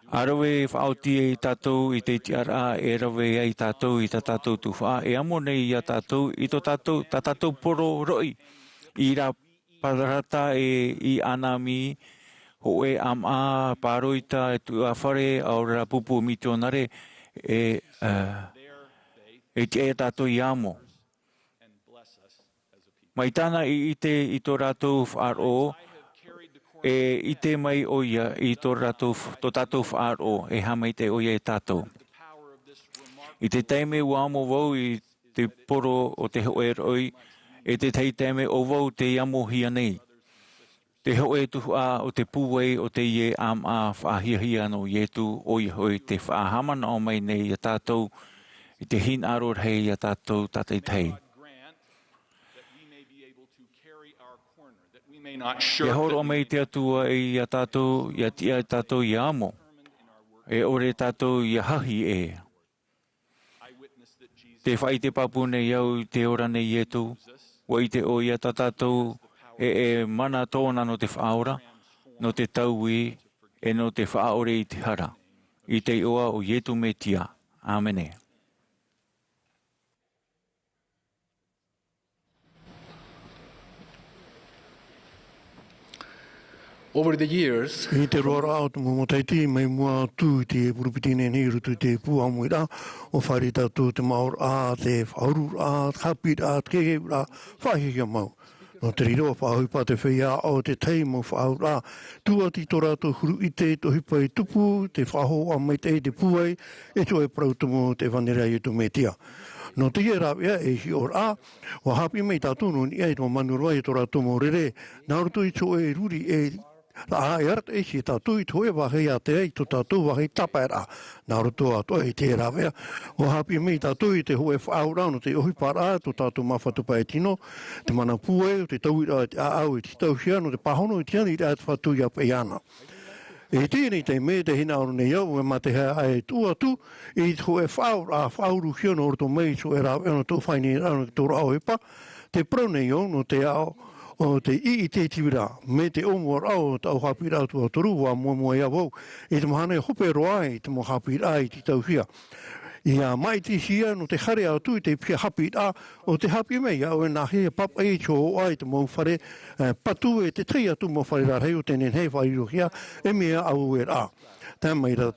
Arawe whaoti e tātou I te tiara e rawe ai tātou I tā tātou Tuha'a. E amo nei ia tātou I tō tātou, tā tātou poro roi. I rā parata I anami ho e ama paroita e tu a whare au rā pupu mito nare e te e tātou I amo. Mai tāna I tō rātou wharo e ite mai oia I tō tātou wharo e hamai te oia e tātou. I te teime wamo wau I te poro o te hoe roi e te tei teime o wau te iamo hia nei. Te hoe Tuha'a o te pūwei o te ie ama whahia no ietu oi hoi te whahamana o mai nei a tātou I te hin aror hei a tātou tātai tei. E horo mai te atua I a tātou, I a tia tātou I amo. E ore tātou I a hahi e. Te whai te papu nei au te ora nei etu, wa I te o I a tātou e mana tōna no te whaora, no te tauwi, e no te whaore i te hara. I te oa o Ietu me tia. Āmene. Over the years, I te roara au te momotaiti mai mua tū te purupitine ni rutu te puamuira o whare tātou te maor a te whauru a kapit a te keke a whahihia mau. No te riro whahuipa te whia o te teimo whaur a tua ti tora to huru i te to hipa i tupu te whaho a mai te puai e to e prautumo te whanera i tu metia. No te hera ea e hi or a, wa hapi mei tātou no ni e to manurua i tora tomo rere, nā rutu i to e ruri e a e arat e si tātou i toe wahe a te ei to tātou wahe tapaera. Nā roto a toi te rawea. O hapi mei tātou i te hoe whaura no te ohi para to tātou mawhatupa e tino, te mana pue, te tauira te au i te tauhia no te pahono i tiani i te whatu i ape iana. E tēnei te me te hina aro nei au e ma te hea ai tu atu i te hoe whaura a whauru hio no roto mei so e rawea no tō whaini rano ki tōra au epa, te prau nei au no te ao o te i te tiwira, me te omuar au tau hapira tu atoru wa mua ia wau, e te mahana e hope roa i te mo hapira i te tauhia. Ia mai te hia no te hare au tu i te pia hapira o te hapi mei au e nahe e papa e cho o ai te mo whare patu e te tei atu mo whare rarhei o tenen hei whairuhia e mea au e rā. Tā mai ra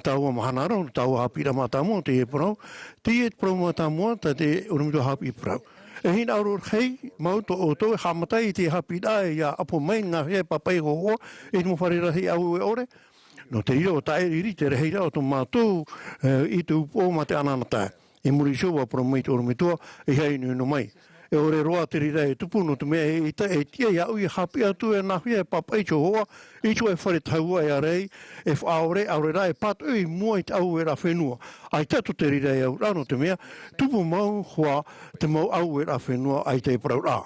tau a mahana rau, tau a hapira mata mua te e parau, te e parau mata mua ta te urumito hapi parau. E hina aurur hei, mau to o tō e hamatai te hapi rai ia apo mai ngā hea papai ho hoa, e te mo wharera hei au e ore. No te iro o tae riri te rehei rao tō mātou i te upo ma te ananatai. E muri showa pro mai te oromitoa, e hei no mai. E ore roa te rira e tupu no te mea e tia ia ui hapi atu e nā hea papai cho hoa, i cho e whare taua e arei, e whaore, aure rai patu e mua i te au e ra whenua. Ai tato te rira e au rano te mea, tupu mau hoa te mau au e ra whenua ai te parau rā.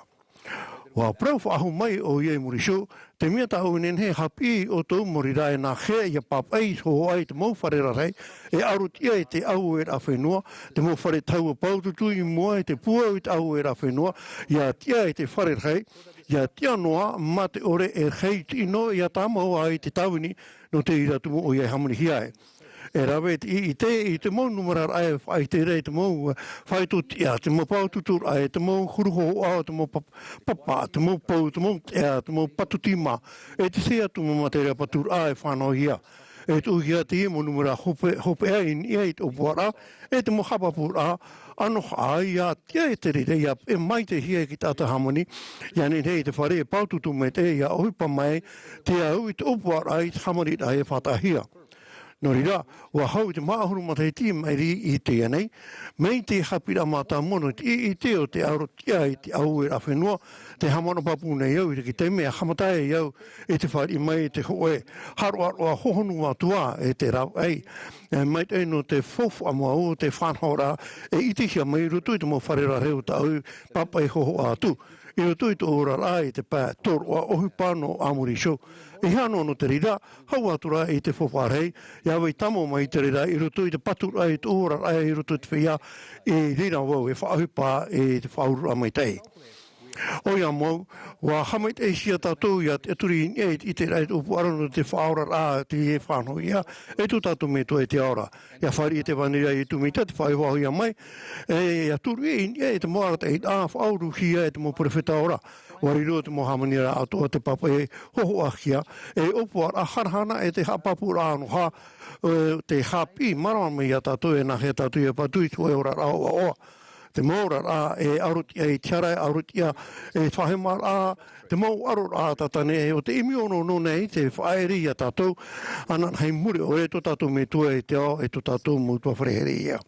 Wa prau whaahu mai o iei muri show, te mea tahu nen he hapi o tau mori rai nā hea ia papai ho ai te mau wharera rei, e arut ia i te au e ra whenua, te mau whare taua paututu i mua i te pua i te au e ra whenua, ia tia i te whare rei, ia tia noa ma te ore e hei tino ia tāmau ai te tauini no te iratumu o iei hamani hiae. E rawe i te mau numerar ai whai te rei, te mau whaitutia, te mau paututur ai, te mau huruho au, te mau papa, te mau pau, te mau tea, te mau patutima, e te sea tu mau materia patur ai whanau hia. E tu hia te mo numera hope ai ni ai o puara, e te mo hapapur a, ano ai ia tia e te rire, ia e mai te hia ki tata hamani, ia ni hei te whare e paututu me te, ia ohipa mai, te au i te opuara ai, te hamani ai e whatahia. No rira, wa hau te maahuru matai ti mai ri i te anei, mei te hapira mata mono i te o te arotia i te au e rawhenua, te hamano papu nei au i ki te mea hamatai i au e te whari mai te hoe, haroa hohonu atua e te rau ei, mai te no te fofu amua o te whanhora e iti hia mai rutu i te mo wharera reo ta au papa i hoho atu. I roto i te ora rai te pā toroa ohi pāno amuri show. I hano no te rira, hau atura i te whawharei, ia wei tamo mai te rira, i roto i te patura i te ora rai, i roto i te whia, i rira wau e whaahu pā i te whaurura mai tei. O ia mau, wa hamait e sia tātou ia te turi i te rei upu arano te whaora rā te e whāno ia, e tu tātou me to e te aora. Ia whari i te whanera i tumita, te whai wahu ia mai, ia turi e te moara te a whauru hia e te mo porefeta ora. Wariro te mo hamanira atoa te papa e hoho ahia, e upu ara harhana e te hapapu rā no ha, te hapi marama me ia tātou e nahe tātou e patu i tu e ora rā oa. Te maura rā e arutia e tiarai arutia e whahema rā, te mau aru rā tatane e o te imi ono no nei te whaeri a tātou, ana hei muri o e to tātou me tua e te ao e to tātou mutua whareheri ia.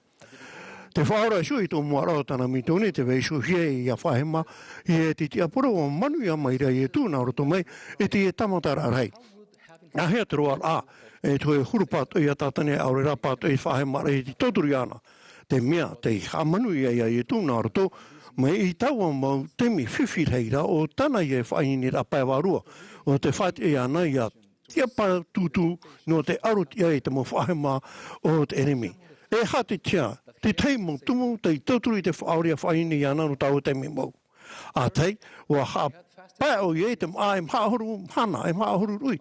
Te whaora e sui tō mua rao tana mitone te weisu hie i a whahema i e te tia pura o manu ia mai rei e tūna roto mai e te e tamatara rei. A hea te roa rā e to e hurupato i a tatane aure rā pato i whahema rei ti toturi ana. Te mea, te hamanu ia i tūna roto, mai i taua mau temi whiwhireira o tana i e whaini ra paiwarua, o te whati e ana i a tia tutu no te arut ia i te mo whahema o te enemi. E hati tia, te teimo tumu te tauturi te whaoria whaini i ana no tau temi mau. A tei, wa Pai o ye te mai mahuru hana e mahuru rui.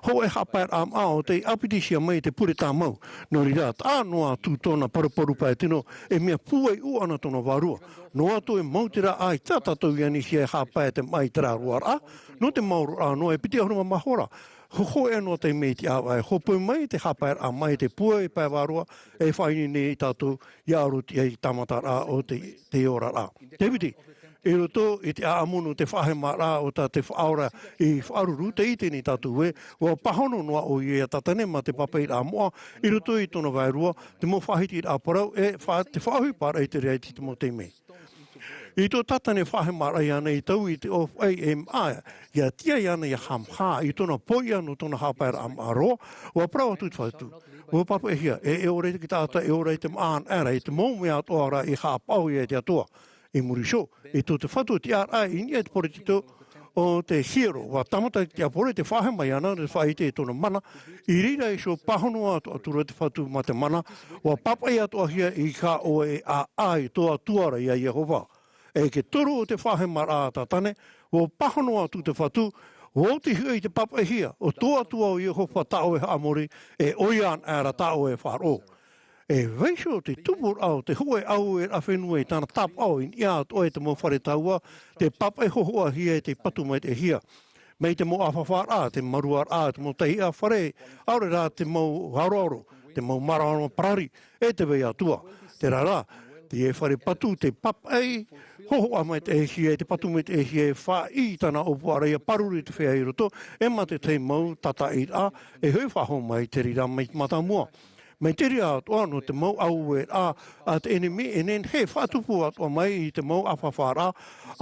Ho e hapa o te apitisia mai te pure tamau. No ri rat noa tu tona paraparu pai tino e mea puai u ana tona varua. No ato e mautira ai tata tau yani hia hapa te mai tera ruara. No te mauru no e piti ahuruma mahora. Ho e no te mei te awa e hopu mai te hapa mai te puai pai varua e whaini nei tatu i aruti e tamatara o te ora ra. Te piti. E roto i te aamunu te whahemara o te whaora i whaaruru te ite ni tatu e, wa pahono noa o i e tatane ma te papai rā moa, i roto i tona vairua, te mo whahiti i rāparau e te whahui para i te reiti te mo te mei. I tō tatane whahemara i ana i tau i te of AMI, ia tia i ana i hamha i tona poi anu tona hapai rā maroa, wa prawa tūt whaitu. Wa papa e hia, e ore ki tāta e ore te maan era, i te mou mea atoara i hapau i e te atua. E murisho, e tō te whatu te ara i ni e te poretito o te hero, wa tamata te apore te whahema i ana, te whaite e tōna mana, i rira e so pahonoa atura te whatu ma te mana, wa papai atoa hia i ka o e a ai toa tuara i a Yehova. E ke toro o te whahema rā tatane, wa pahonoa atu te whatu, o te hui te papai hia, o toa tua o Yehova tau e haamori, e oian ara tau e wharo. E veisho te tupur au, te hoe au e awhenua i tāna tap au in ia o e te mo whare taua, te papa e hohoa hia e te patu mai te hia. Mei te mo awhawhara, te marua a, te mo tehi a whare, aure rā te mo haroaro, te mo marano parari, e te vei atua. Te rara, te e whare patu, te papa e, hohoa mai te hia, te patu mai te hia, e wha i tāna opuara ia paruri te whea i roto, e mate te mau tata i a, e hui whaho mai te rira mai mata mua. Mai te ria atoa no te mau au e a te enemi enen he whatupu atoa mai i te mau awhawhara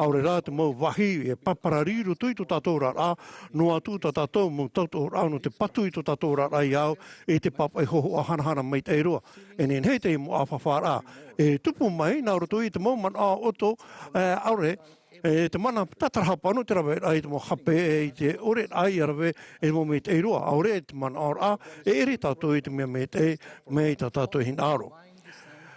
aure rā te mau wahi e paparariru tui to tātou rā no atu ta tātou mau tātou rā no te patu i to tātou rā i au e te papa e hoho a hanahana mai te roa. Enen he te mau awhawhara e tupu mai nā roto i te mau man a oto aure e te mana tatarahapa no te rawe ai te mo hape e te ore ai arawe e mo me te iroa. Aure e te mana ora e ere tātou i te mea me te mei ta tātou hin aro.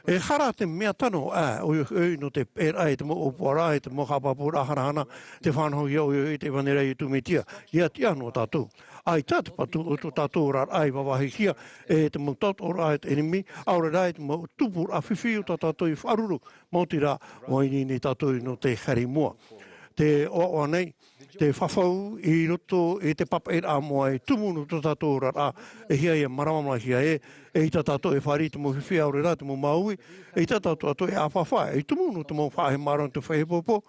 E hara te mea tano o no te pera e te mo opora e te mo hapapura hanahana te whanau ia o i te vanera i tu metia. Ia tia no tātou. Ai tātu patu o tō tātou rā ai wawahi hia e te mo tātou rā e te enemi aure rā e te mo tupur a whiwhi o tātou i wharuru mauti rā o ini ni tātou no te heri mua. Te oa nei, te whawhau i roto e te papa e rā mua e tumunu tō tātou rā e hia e maramama hia e i tā tātou e whari te mo whiwhi aure rā te mo maui e tā tātou e awhawhai e tumunu te mo whahe maran te whahepopo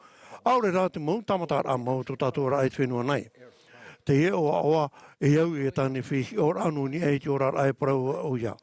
aure rā te mo tamata rā mau tō tātou rā e te whenua nei. Te e oa e au e tāne whihi o rānu ni e te ora ai parau o ia.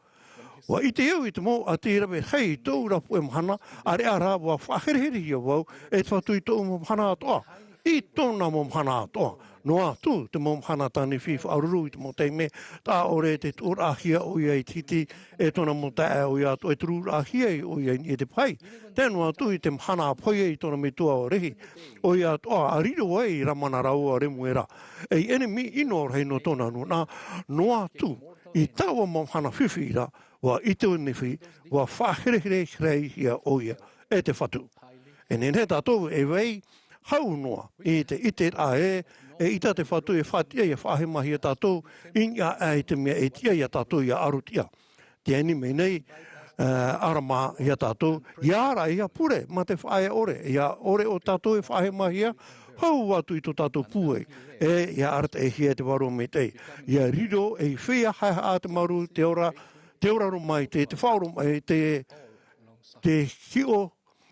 Wa i te au i te mō a te rawe hei tōu rapu e mahana a rea rā wa whahereheri hi o wau e te whatui tōu mo mahana atoa. I tōna mo mahana atoa. Noa tū te mo mahana tāne whiwha aruru i te mo teime tā ore te tōra ahia o ia i titi e tōna mo tae o ia e turu ahia o ia i te pai. Tēnua tū i te mahana apoia i tōna me tua o rehi. O ia toa a riro ai i ramana rau a remu era. E enemi ino rei no tōna nuna noa tū i taua mo mahana whiwhi ra wa i te uniwhi wa whaherehere rei hia o ia e te whatu. E nene tātou e wei hau noa i te ite a e ita te whatu e whatia i a whahemahi a tātou inga e te mea e tia i a tātou i a arutia. Te anime nei arama i a tātou i ara i a pure ma te whae ore. I a ore o tātou e whahemahi a hau atu i tō tātou pue i a arata e hia te waro me te. I a riro e whea haha a te maru te ora ro mai te whaoro mai te hio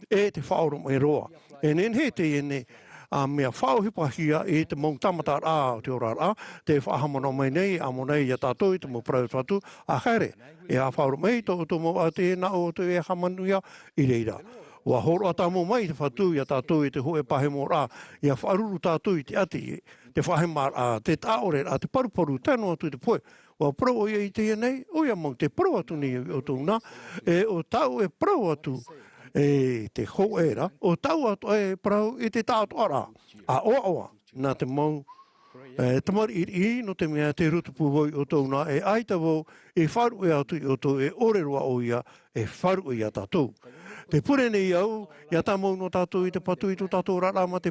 e te whaoro mai roa. E nen he te ene a mea whauhipahia e te mong tamata rā o te ora rā, te whahamana mai nei, a mo nei i a tātou i te mo prau whatu, a haere. E a whaoro mai tō mo a te na o te e hamanuia i reira. Wa horo a tāmo mai te whatu i a tātou i te hoe pahemo rā, i a wharuru tātou i te ati, te whahemar a te tāore a te paruparu tēnua tu te poe. Wa prau ia i te nei, o ia mong te prau atu ni o tōna, e o tau e prau atu e te hoera, o tau atu e prau i te tātua rā. A oa, nā te mau, te mari i no te mea te rutupu hoi o tōna, e aita wau, e wharu e atu i o tō, e ore roa o ia, e wharu i a tātou. Te pure nei au, ia tamau no tātou i te patu i tu tātou rarama te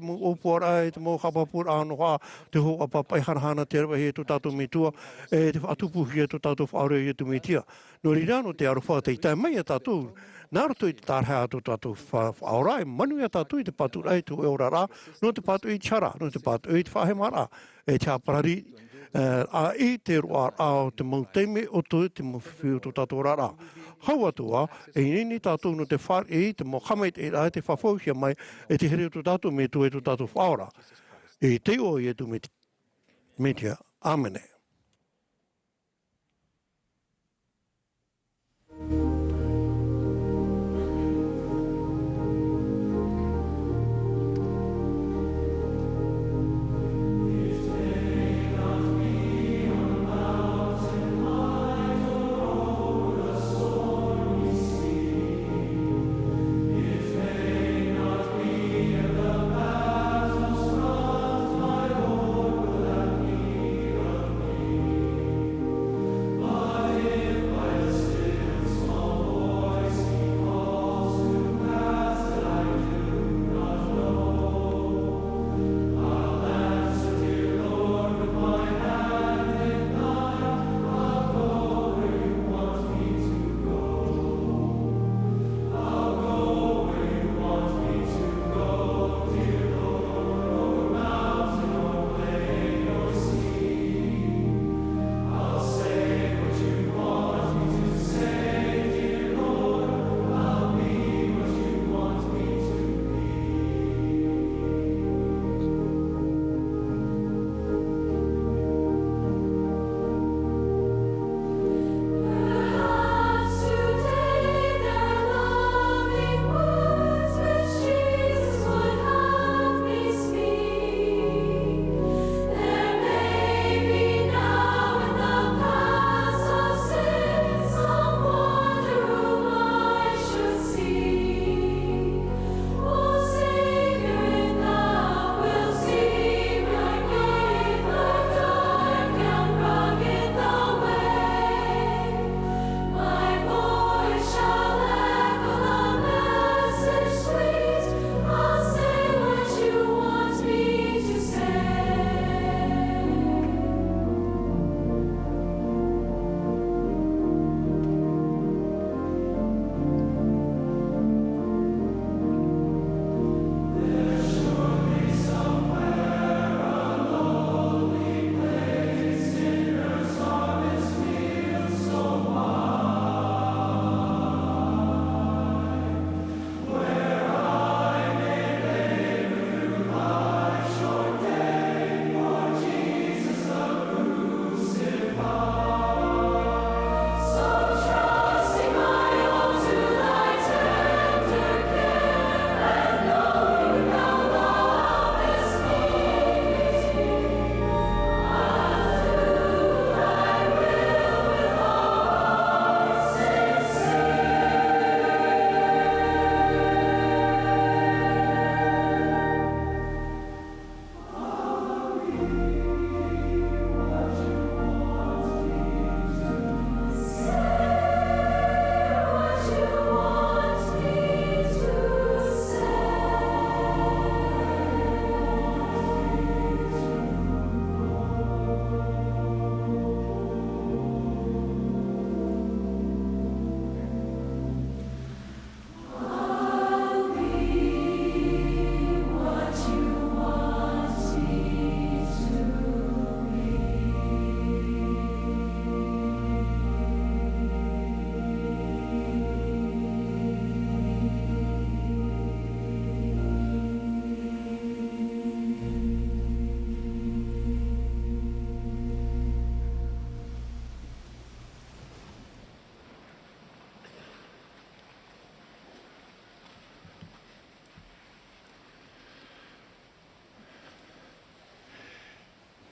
mo opuara e te mo kapapura ano ha, te ho apapai harahana te rewa he tu tātou mitua, e te whaatupuhi e tu tātou whaore i tu mitia. No rira no te arofa te itai mai e tātou, nā roto i te tārhea tu tātou whaora, e manu ia tātou i te patu rai tu e orara, no te patu i chara, no te patu i te whahemara, e te aparari, a i te roa ao te mauteime o tu te mawhiu tu tātou rara. Hau atua, e nini tātou no te whare i te mo kamait e rai te whawhauhia mai e te here tu tātou me tu e tu tātou whaora. E te o i e tu metia. Amene.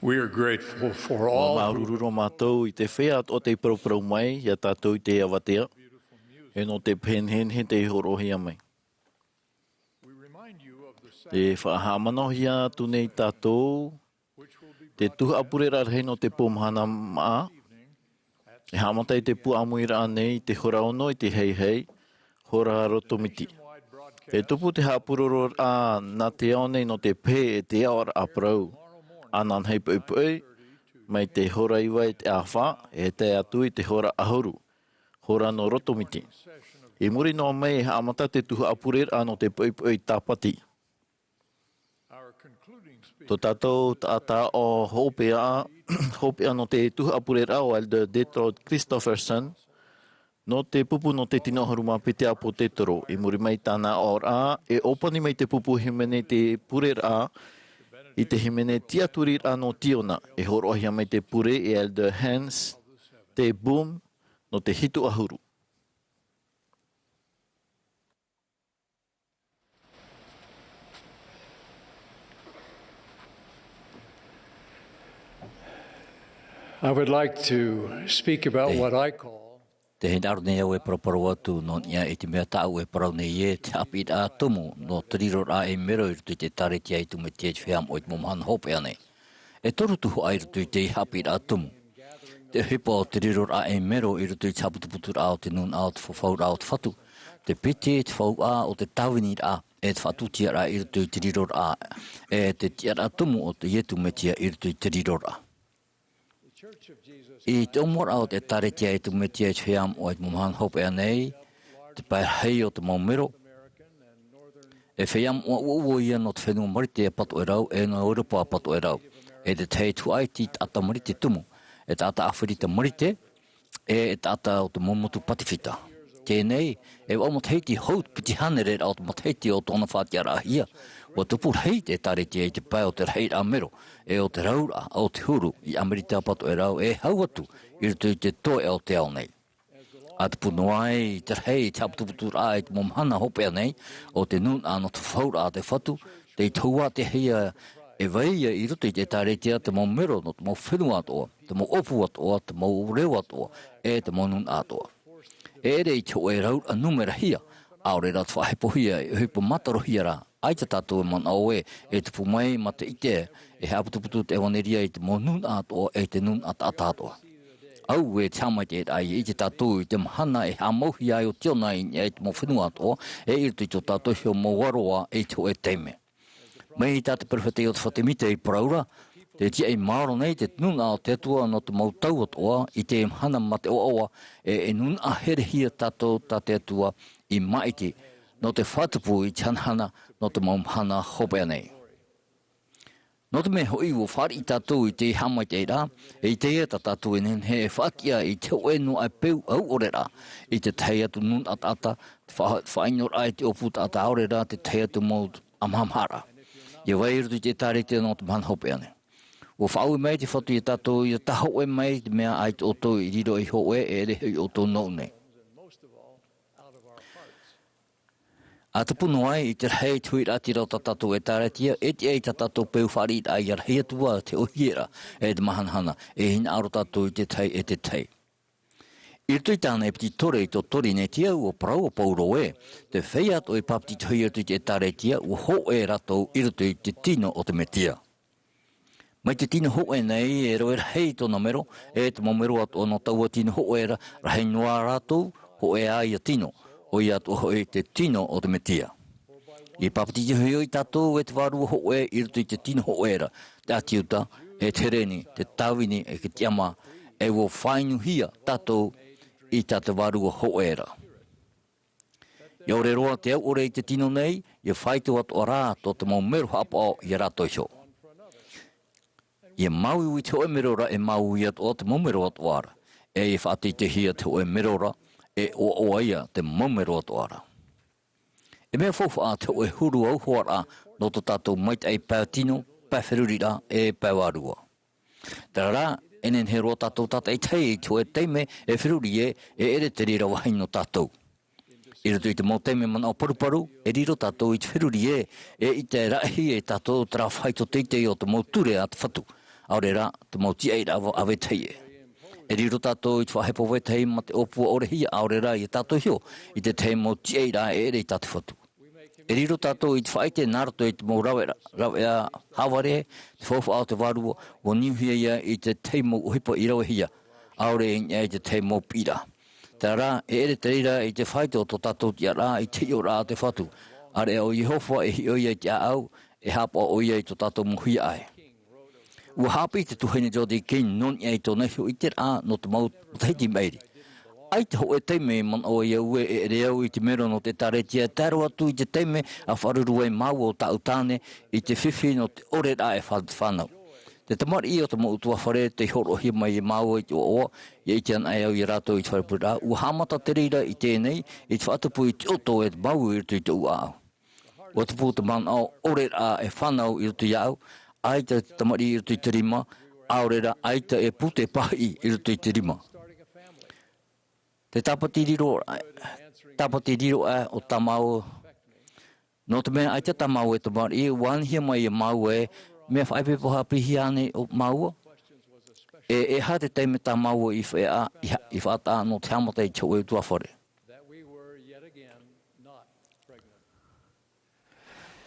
We are grateful for all who Maururo mātou i te whea o te proprau mai, ia tātou i te avatea, e no te penhen he te horohia mai. Te whaahamanohia tu nei tātou, te tuha'a purera'a hei no te mahana mā'a, e hamatai te pu amuira nei te horaono i te hei hei, hora rotomiti. E tupu te hapurera'a na te aone no te pē e te aora a prau. Anan hei pui mai te hora iwa e te awha e te atu i te hora ahuru. Hora no rotomiti. I muri no mai he amata te tuha purera'a no te pui tāpati. Tō tātou tātā o hopea no te tuha purera'a o Elder Detroit Christopherson, no te pupu no te tino haruma pite apo te toro. I muri mai tāna ora, e opani mai te pupu himene te purera'a, i te himene tiaturira no tiona, e horohia mai te pure e Elder Hans, te boom, no te hitu ahuru. I would like to speak about what I call Te hinaru nei au e proparo atu no ia e te mea tau e parau nei e te api a tumu no tirirora e mero i rutu te tareti ai tu me te whiam o i momhan hope ane. E toru tuhu ai rutu te api a tumu. Te hipa o tirirora e mero i rutu i taputuputur ao te nun ao te whawhaur ao te whatu. Te pete te whau a o te tawini a e te whatu tiara i rutu i tirirora e te tiara tumu o te ietu me tia i rutu i tirirora. I te omora o te taretia e tu metia e whiam o e mumhan hope anei, te pai hei o te maumero. E whiam o uo ia no te whenua marite e pato e rau, e no Europa pato e rau. E te tei tu ai ti ata marite tumu. E te ata awhirita marite, e te ata o te momotu patifita. Tēnei, e wamot heiti haut piti hanere au te matheiti o tōna whātiara ahia. Wa tupu hei te taretia e te pai o te rei a mero, e o te raura, o te huru, i Amerita pato e rau, e hau atu, i rutu i te toe o te ao nei. A te punuai, i te rei, te aputuputur a e te momhana hope nei, o te nun ano te whaura a te whatu, te i taua te heia e waia i rutu i te taretia te mau mero no te mau whenua atoa, te mau opu atoa, te mau reo atoa, e te mau nun atoa. E ere i te oe raura numera hia, aore ra te whahepohia, e hipo matarohia ra, ai te tātou e man aoe, e te pumai ma te ite, e haputuputu te waneria i te mo nun atoa, e te nun atatoa. Au e te hamai te ai, i te tātou i te mahana e hamohi ai o tiona i e te mo whenua atoa, e i te tātou hio mo waroa e te oe teime. Mei tā te perfete o te whatemite i praura, te tia i maaro nei te nun ao te atua no te mautau atoa, i te mahana ma te oaoa, e nun a herehia tātou tā te atua i maiti, no te whatupu i tanhana, no te maumhana hope nei. No te me hoi o whari i tātou i te hamai te rā, e i te eta tātou e nenhe e whakia i te oenu ai peu au ore rā, i te tei atu nun atata, whainor ai te opu tata aure rā, te tei atu maut amhamhara. I wairutu i te tarete no te man hope nei. O whau mai te whatu i tātou i taho e mai te mea ai te oto i riro i hoe e rehe i oto nou nei. A te puno ai i te rei tui rati rau ta tātou e tāretia, e te ei ta tātou peu whari ai ar hea tua te ohiera e te mahanhana, e hina aro tātou i te tei e te tei. I tui tāna e piti tore i tō tori ne tia ua parau o pauro e, te wheiat o i papiti tui i te tāretia ua ho e ratou i rutu i te tino o te metia. Mai te tino ho e nei e roe hei tōna mero, e te momero atu ono taua tino ho e rahei noa ratou, ho e ai a tino. O i atu hoi te tino o te metia. I papati te hui i tātou e te wārua hoe i rutu i te tino hoera, te atiuta, e te reni, te tawini, e ke tiama, e wo whainuhia tātou i tātou wārua hoera. I ore roa te au ore i te tino nei, i whaitu atu o rā tō te mau meru hapa o i rato iho. I mau i te oe merora e mau i atu o te mau meru atu ara, e i whati te hia te oe merora, e o oaia te mamero atu ara. E mea fofa a te oe huru au hoara no to tātou mait ai pātino, pāwherurira e pāwarua. Tara rā, enen he roa tātou tata i tei i te oe teime e whiruri e ere te rira wahi no tātou. I rutu i te mau teime mana o paruparu, e riro tātou i te whiruri e i te rahi e tātou tara whaito teitei o te mau ture a te whatu. Aure rā, te mau tia i rawa awe tei e. E riro tātou i te whahepo wei tei ma te opua orehia aore rā i tātou hio i te tei mo tiei rā e ere i tātou whatu. E riro tātou i te whaite nārato i te mo rawe a haware, te whawha ao te wārua, o niuhia ia i te tei mo uhipa i rawe hia, aore i te tei mo pira. Tara, e te reira i te whaito to tatou tia rā, i te o rā te whatu. Are o Yehova e hi oia te au, e hapa o ia i to tatou muhi ai. Ua hapi te tuhene Jodi King, non i to nehu i te rā, no te mau teiti meiri. Ai te ho e teime man o ia ue e reo i te mero no te taretia, taro atu i te teime a wharuru e mau o ta utane i te whiwhi no te ore rā e whanau. Te tamari i o te mo utua whare, te horo hi mai e mau i te o, i te an ai au i rato i te wharepura, ua hamata te reira i tēnei, i te whatupu i te oto e te mau i te ua au. Ua te pūta man au, ore rā e whanau i te iau, ai te tamari i te rima, aurera ai te e pute pahi i te rima. Te tapatiriro e o tamau, no te mea ai te tamau e tamari, wan hia mai e mau e, mea whaipepoha pihi ane o maua. E ha te teime tā maua i whea, i whata no te hamata i tau e tua whare.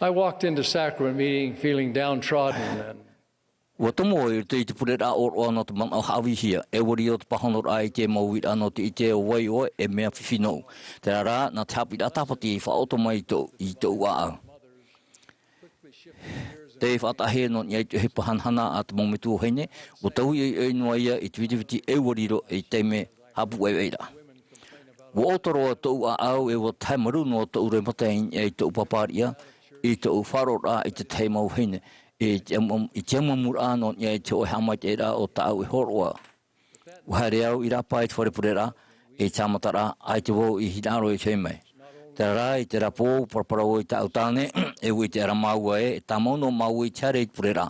I walked into sacrament meeting feeling downtrodden and Ua tomo i te purera'a o no te man au hawi hia, e wari o te pahanor ai te mauit ano te i te o wai o e mea whiwhinou. Te rā, na te hapi a tapati i whaoto mai i te ua au. Te whatahe no ni te he pahanhana a te mometu o heine, o tau i noa ia i te whitiwhiti e wariro i te me hapu e eira. Ua otoro a tau a au e wa taimaru no tau re matain e te upaparia, i te uwharora i te teimau heine, i te mamura no ni te o hamai te ra o tau i horoa. Ua reau i rapa i te wharepurera, i tamatara ai te wau i hinaro i te mai. Te rā i te rapo parparau i tau tāne, e ui te ramaua e tamau no mau i tere i purera.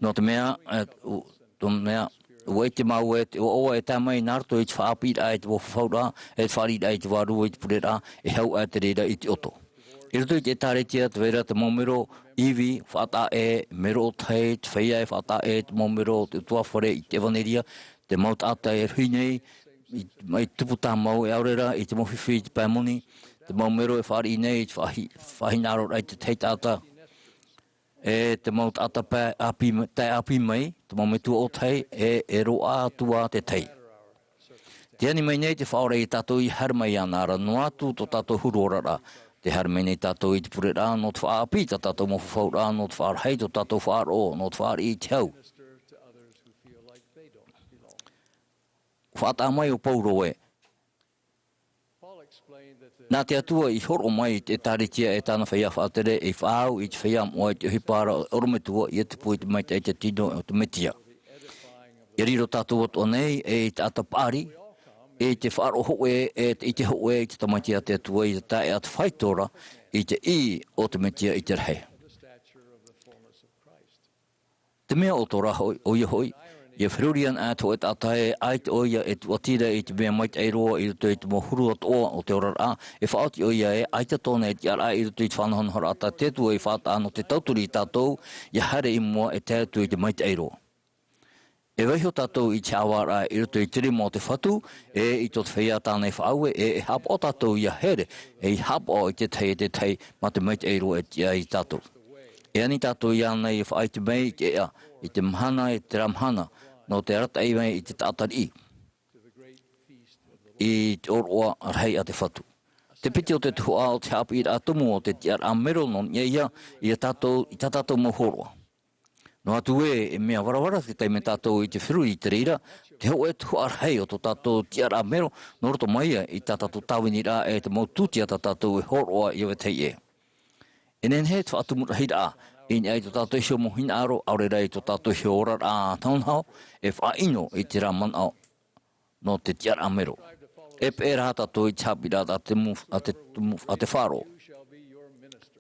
No te mea, ui te mau e te oa e tamai narto i te whaapira i te wawhaura, e te wharira i te waru i te purera, e hau a te reira i te oto. I rutu i te taretia te vera te momero, iwi, whata e, mero o tei, te whaia e whata e, te momero, te tuawhare i te vaneria, te mautata e ruinei, mai tupu tā mau e aurera i te mowhiwhi i te pēmoni, te maumero e whari nei i te whahinaro rai te teitata, e te mautata te api mai, te maumetua o tei, e roa atua te tei. Te ani mai nei te whaore i tātou i harmai anara, no atu to tātou huruorara, te harmai nei tātou i te purera, no te whaapi ta tātou mowhawhaura, no te whaarhei to tātou whaaro, no te whaari i te hau. Whata mai o pauro e. Nā te atua i horo mai te taritia e tāna whaia whaatere e whaau i te whaia moa i te hipara orometua i te pui te maita i te tino o te metia. I riro tātou atua nei e te atapari e te whaaro hoe e te hoe i te tamatia te atua i te tae at whaitora i te i o te metia i te rei. Te mea o tō raho o iahoi, ia whirurian a tō e tātae ai te oia e tuatira i te mea maita e roa i ruto i te mohuru atoa o te orara e whaoti oia e ai te tōna e te ara i ruto i te whanahonhara ata te tua i whata ano te tauturi i tātou ia hare i mua e te atu i te maita e roa. E weiho tātou i te awara i ruto i tiri mō te whatu e i tō te whaia tāna i whaaue e hap o tātou ia here e i hap o i te tei ma te maita e roa e te i tātou. E ani tātou i ana i whaai te mei i te ea i te mahana i te ramhana no te rata i mai i te tātari i te oroa arhei a te whatu. Te piti o te Tuha'a o te hapi i atumu o te tiar a mero no ngeia i tātou mohoroa. No atu e mea warawara te teime tātou i te whiru i te reira, te ho e Tuha'a arhei o tō tātou tiar a mero no roto maia i tātou tāwini rā e te maututia tātou e horoa i awetei e. E nen he te whaatumura hira i ni ai tō tātou hio mohina aro, aurera i tō tātou hio orar a taunhao, e whaino i te raman au no te tiara amero. E pēra tātou i tāpira a te wharo.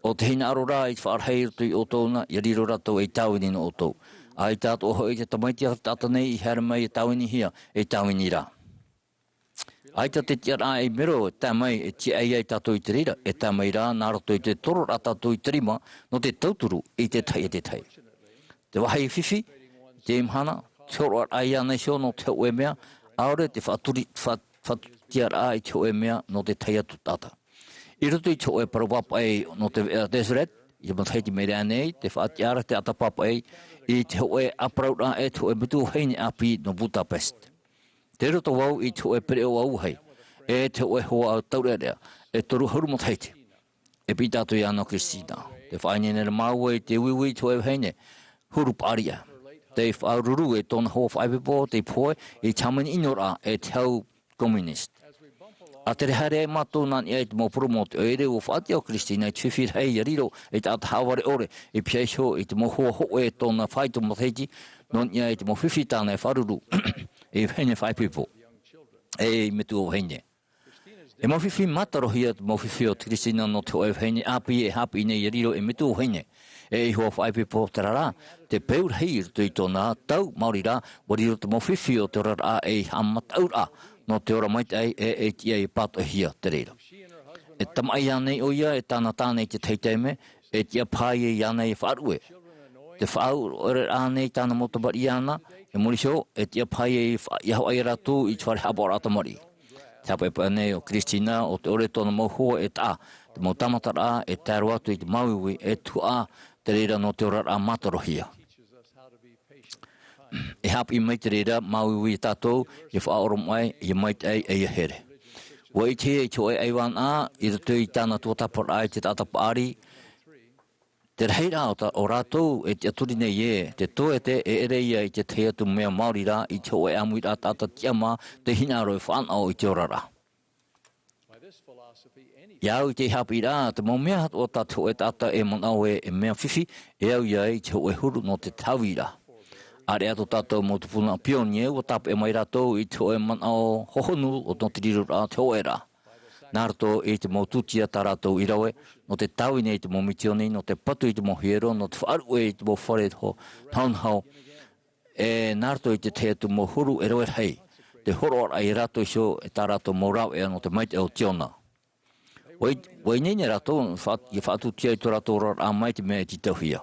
O te hina aro rā i te whaarhei rutu i o tōna, i riro rato e tāwini no o tō. Ai tātou hoi te tamaitia tātanei i haramai e tāwini hia, e tāwini rā. Ai te tiara e mero tā mai e tia ai tātou i te rira, e tā mai rā nā roto i te toro rā tātou i te rima no te tauturu i te tai e te tai. Te wahai whiwhi, te mahana, te horo ai anei sio no te hoe mea, aore te whatiara ai te hoe mea no te tai atu tata. I roto i te hoe parawapa e no te deseret, i te mathaiti mea nei, te whatiara te atapapa e, i te hoe apraura e te hoe mitu heine api no Budapest. Te roto wau I to e pere o au hei. E te oe hoa au taurea. E toru haru mo teiti. E pita to Iano Kristina. Te whaine nere mau e te wiwi to e heine. Huru paria. Te whaururu e tona hoa whaipepo te poe e tamani inora e te hau communist. A te rehare e mato nan e te mo promote o ere o whaati o Kristina e tuwhir hei a riro e te ata haware ore e piaisho e te mo hoa ho e tona whaito mo teiti non ia e te mo whiwhitana e wharuru e heine whaipepo. E metu o heine. E mo whiwhi matarohia te mo whiwhi o Kristina no te oe heine api e hapi nei a riro e metu o heine. E hoa whaipepo te rara, te peur hei ruto I tōna tau maurira wariro te mo whiwhi o te rara e hamataura no te ora maitai e tia I pato hia te reira. E tamai anei o ia e tāna tānei te teiteime e tia pai e anei whaarue. Te whaau ore anei tāna motabari ana e morisho e tia pai e iau ai ratu I tuare hapora atamari. Te hapepa nei o Kristina o te ore tōna mohua e tā, te mo tamatara e tāru atu I te mauiwi e Tuha'a te reira no te ora a matarohia. E hapi mai te reira mauiwi tātou e whaoro mai I maitai e here. Wai te e to e aiwan a I rutu I tāna tuatapara ai te tātapaari. Te reira o rātou e te aturi nei e, te toe te e ere ia I te te atu mea Māori rā I te oe amui rā tāta tiama te hinaro e whanau I te orara. Iau I te hapi rā, te mau mea hatu o tātou e tāta e manau e mea whiwhi e au iai te oe huru no te tawi rā. Are ato tātou mo te puna pionie o tāpe e mai rātou I te oe manau hohonu o no te riru rā te oe rā. Nā rato e te mo tutia tā rātou I rawe, no te tauine I te mo mitioni, no te patu I te mo hiero, no te whaaru I te mo whare ho taunhau. E nā rato I te te atu mo huru e rawe hei, te horo ara I rātou iso e tā rātou mo rau ea no te maite o tiona. Wai nene rātou, I whaatu tia I tō rātou rā maite mea I te tauhia.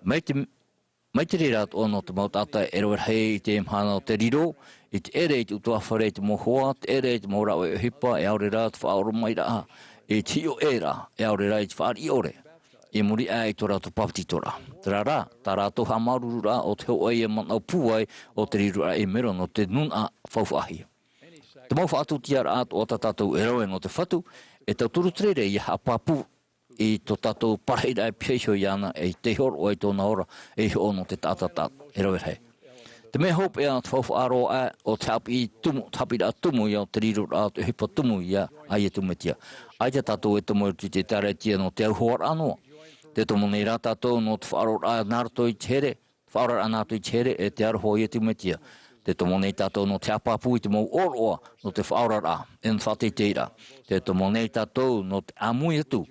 Maite re rātou no te mautata e rawe hei I te mahana o te riro, I te ere I te utua whare te mohoa, te ere I te mo rau e hipa, e aure rā te whaoro mai rā, e tio e rā, e aure rā I te whaari ore, e muri a I tō rātou papatitora. Te rā, tā rātou ha maruru rā o te hoa I e manau pūai o te riro rā e mero no te nuna whauwhahi. Te mau whaatu tia rā o tā tātou e rawe no te whatu, e tau turu trere I hapapu I tō tātou pareira e piesho I ana e te horo o I tōna ora e ho no te tātata e rawe hei. Te mea hope e ana te whauwhaaro o te hapi rā tumu I o te riro rā te hipa tumu I a I e tumetia. Ai te tātou e tumu I te tare tia no te auhoar anoa. Te tumu nei rā tātou no te whaaro rā nārato I te here, whaaro rā nārato I te here e te aroho I e tumetia. Te tumu nei tātou no te apapu I te mau oroa no te whaora rā, e na whate teira. Te tumu nei tātou no te amui atu.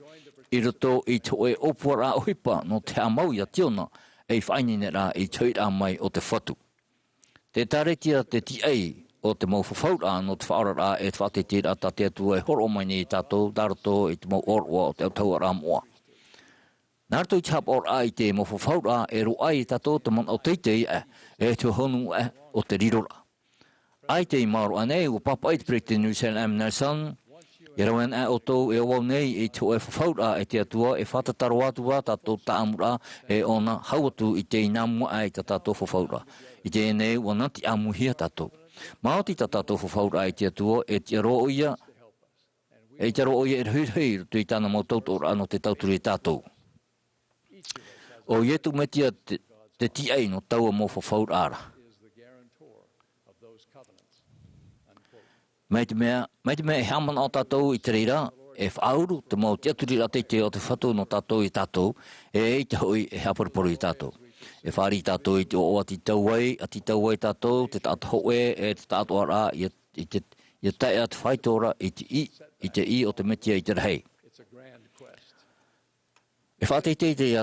I roto I te oe opua rā ohipa no te amau I a tiona e whainine rā I tauira mai o te whatu. Te taretia te tiei o te mau whawhaura no te whaora rā e te whate tira ta te atu e horo mai nei tātou daroto I te mau oroa o te autaua rā moa. Nārto I te hap ora I te mau whawhaura e ro ai tātou te man o teitei e te honu o te rirora. Ai te I maro anei o papa I te President New Zealand Nelson, I rawen o tō e wau nei I te oe whawhaura e te atua e whatataro atu wā tātou tāmura e ona hauatu I te inamua ai tā tātou whawhaura. I te enei wanati amuhia tātou. Maoti tā tātou whawhaura e te atua e te aro oia e te aro oia e rhuirhui tu I tāna mau tautora no te tauturi tātou. O ietu metia te tiei no taua mo whawhaura ara. Mai te mea e haman o tātou I te reira, e whauru te mau te aturi rate te o te whatu no tātou I tātou, e te hoi e haparuparu I tātou. E whari tātou I te o ati tauai tātou, te tātou hoe e te tātou ara I te tae atu whaitora I te I o te metia I te rei. E whateitei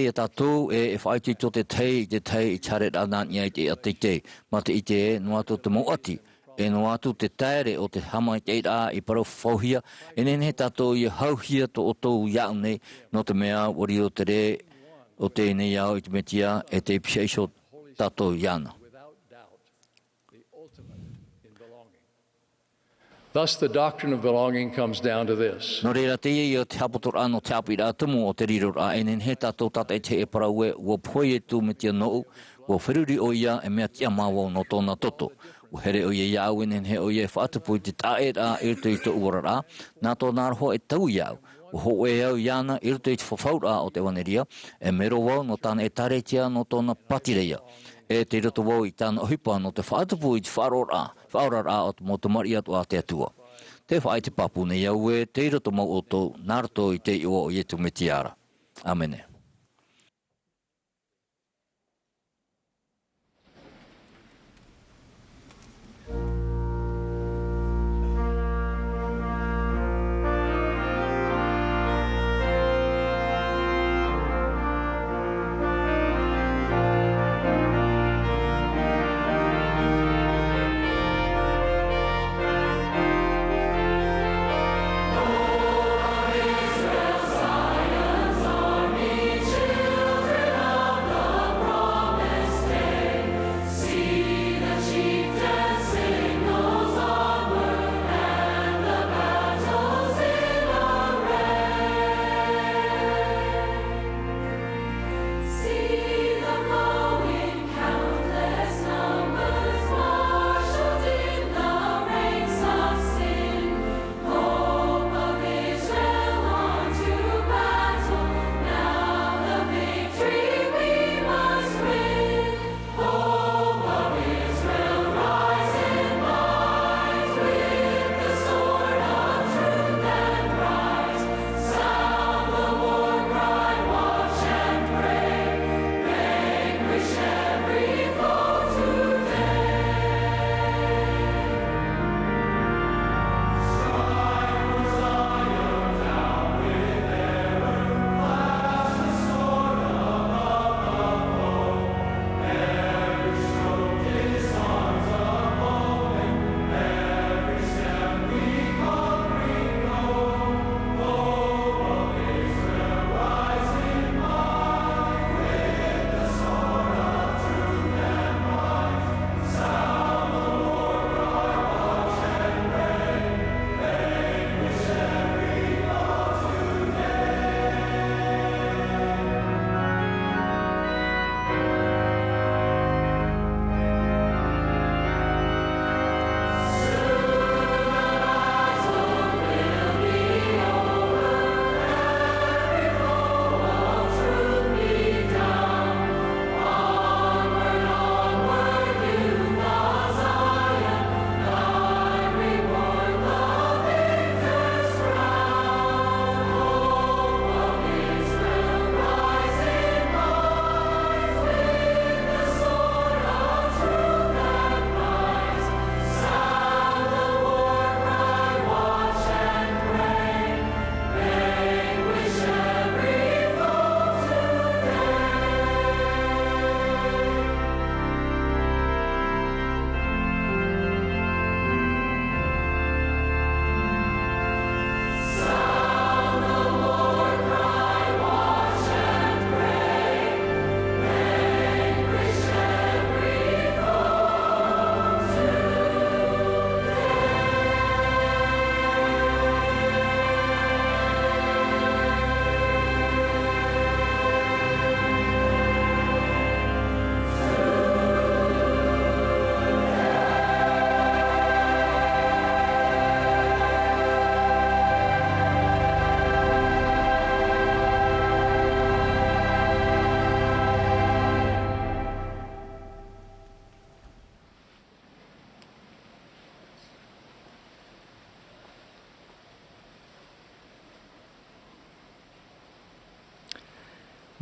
a tātou e whaitei to te tei I tare ranani ai te ateitei, ma te I te e no atu te mo ati. E no atu te taere o te hamai te rā I parau whauhia, e nene tātou I hauhia to o tōu iau nei, no te mea wari o te re, o te nei au I te metia, e te pishaiso tātou iana. Thus, the doctrine of belonging comes down to this. No reira te i o te hapotor ano te api rā tumu o te riro rā enen he tātou tata e te e paraue ua poe e tū me tia nou, ua whiruri o ia e mea tia māua no tōna toto. Ua here o ia iau enen he o ia e whaatapui te tae rā e rito i te uara rā, nā tō nāroho e tau iau. Ua ho e au iana e rito i te whawhau rā o te waneria, e mero wau no tāna e taretia no tōna patireia. E te roto wau i tāna ohipa no te whaatapui te whaora rā o te motamari atu a te atua. Te whaai te papu nei au e te roto mau o tō, nā roto i te iwa o ietu me tiara. Amene.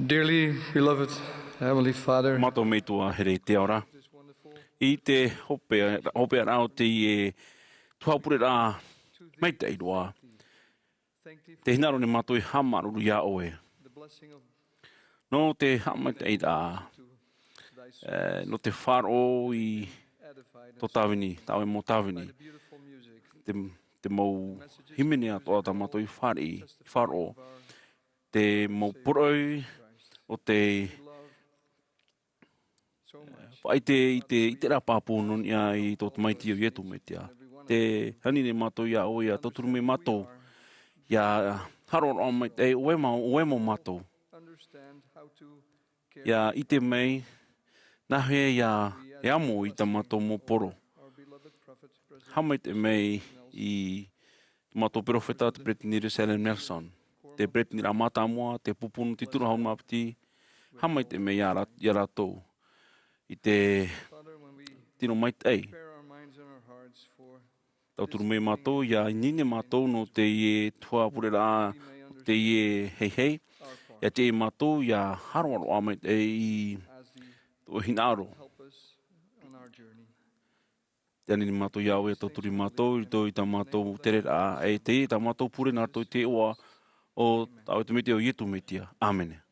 Dearly beloved Heavenly Father, Mato me tua here te ora. I te hope rao te e tuha purera'a mai te iroa. Te hinaro ne mato i hamaru ia oe. No te hama te ira. No te wharo i to tawini, tawe mo tawini. Te mau himene atoa ta mato i wharo. Te mau puroi o te i te rā pāpūnon ia i tō te maiti o ietu me tia. te hanine mātou ia o ia tauturu me mātou. Ia haro o mai te uemo mātou. Ia ite mei, nahe ia e amo i ta mātou mō poro. Hamai te mei i mātou perofeta te Pretini Jerusalem Nelson. Te Pretini ra mātāmoa, te pupunu te turahaun mapiti. Hamai te mei ia rātou. I te tino mai tei. Tauturu mei mātou, ia nine mātou no te ie Tuha'a purera'a, te ie hei. Ia te ie mātou, ia haro amai tei i o hinaro. Te anini mātou iau e tauturi mātou, i ta mātou purera'a, e te i ta mātou pure nā rātou i te oa o tau te metia o ietu metia. Āmene.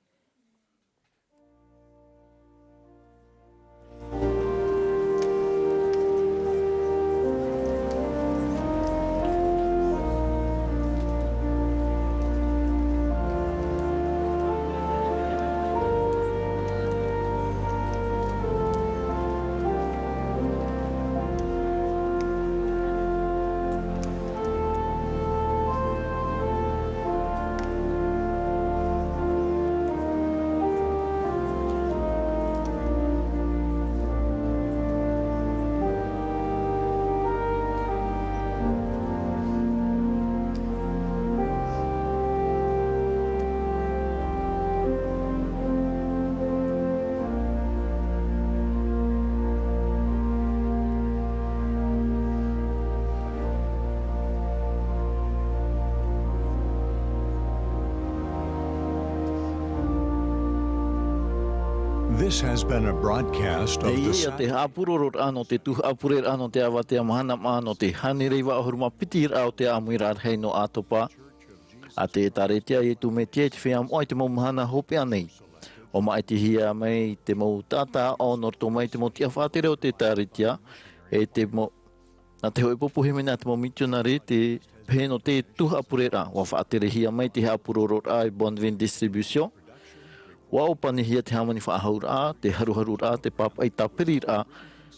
This has been a broadcast of the te hapurorot ano te Tuha'a purera'a no te avatea mahana mā'a no te hanireiwa ahuruma pitira o te amuira arhei no atopa. A te taretia i tu me te whiam oi te mau mahana hope anei. O mai te hia mai te mau tata o norto mai te mau tia whātere o te taretia. E te mau, na te hoi popohi mena te mau misionari te pēno te Tuha'a purera'a. Wa whātere hia mai te hapurorot ai Bonvin Distribution. Wa opani hia te hamani whaahau te haruharu rā, te papai tapiri rā,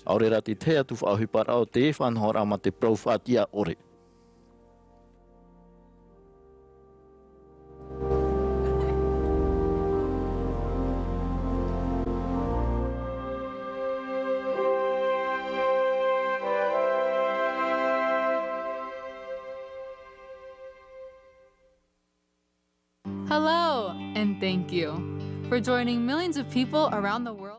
aore rā te te atu whaahupara o te whanhora ma te prauwhātia ore. Hello, and thank you for joining millions of people around the world.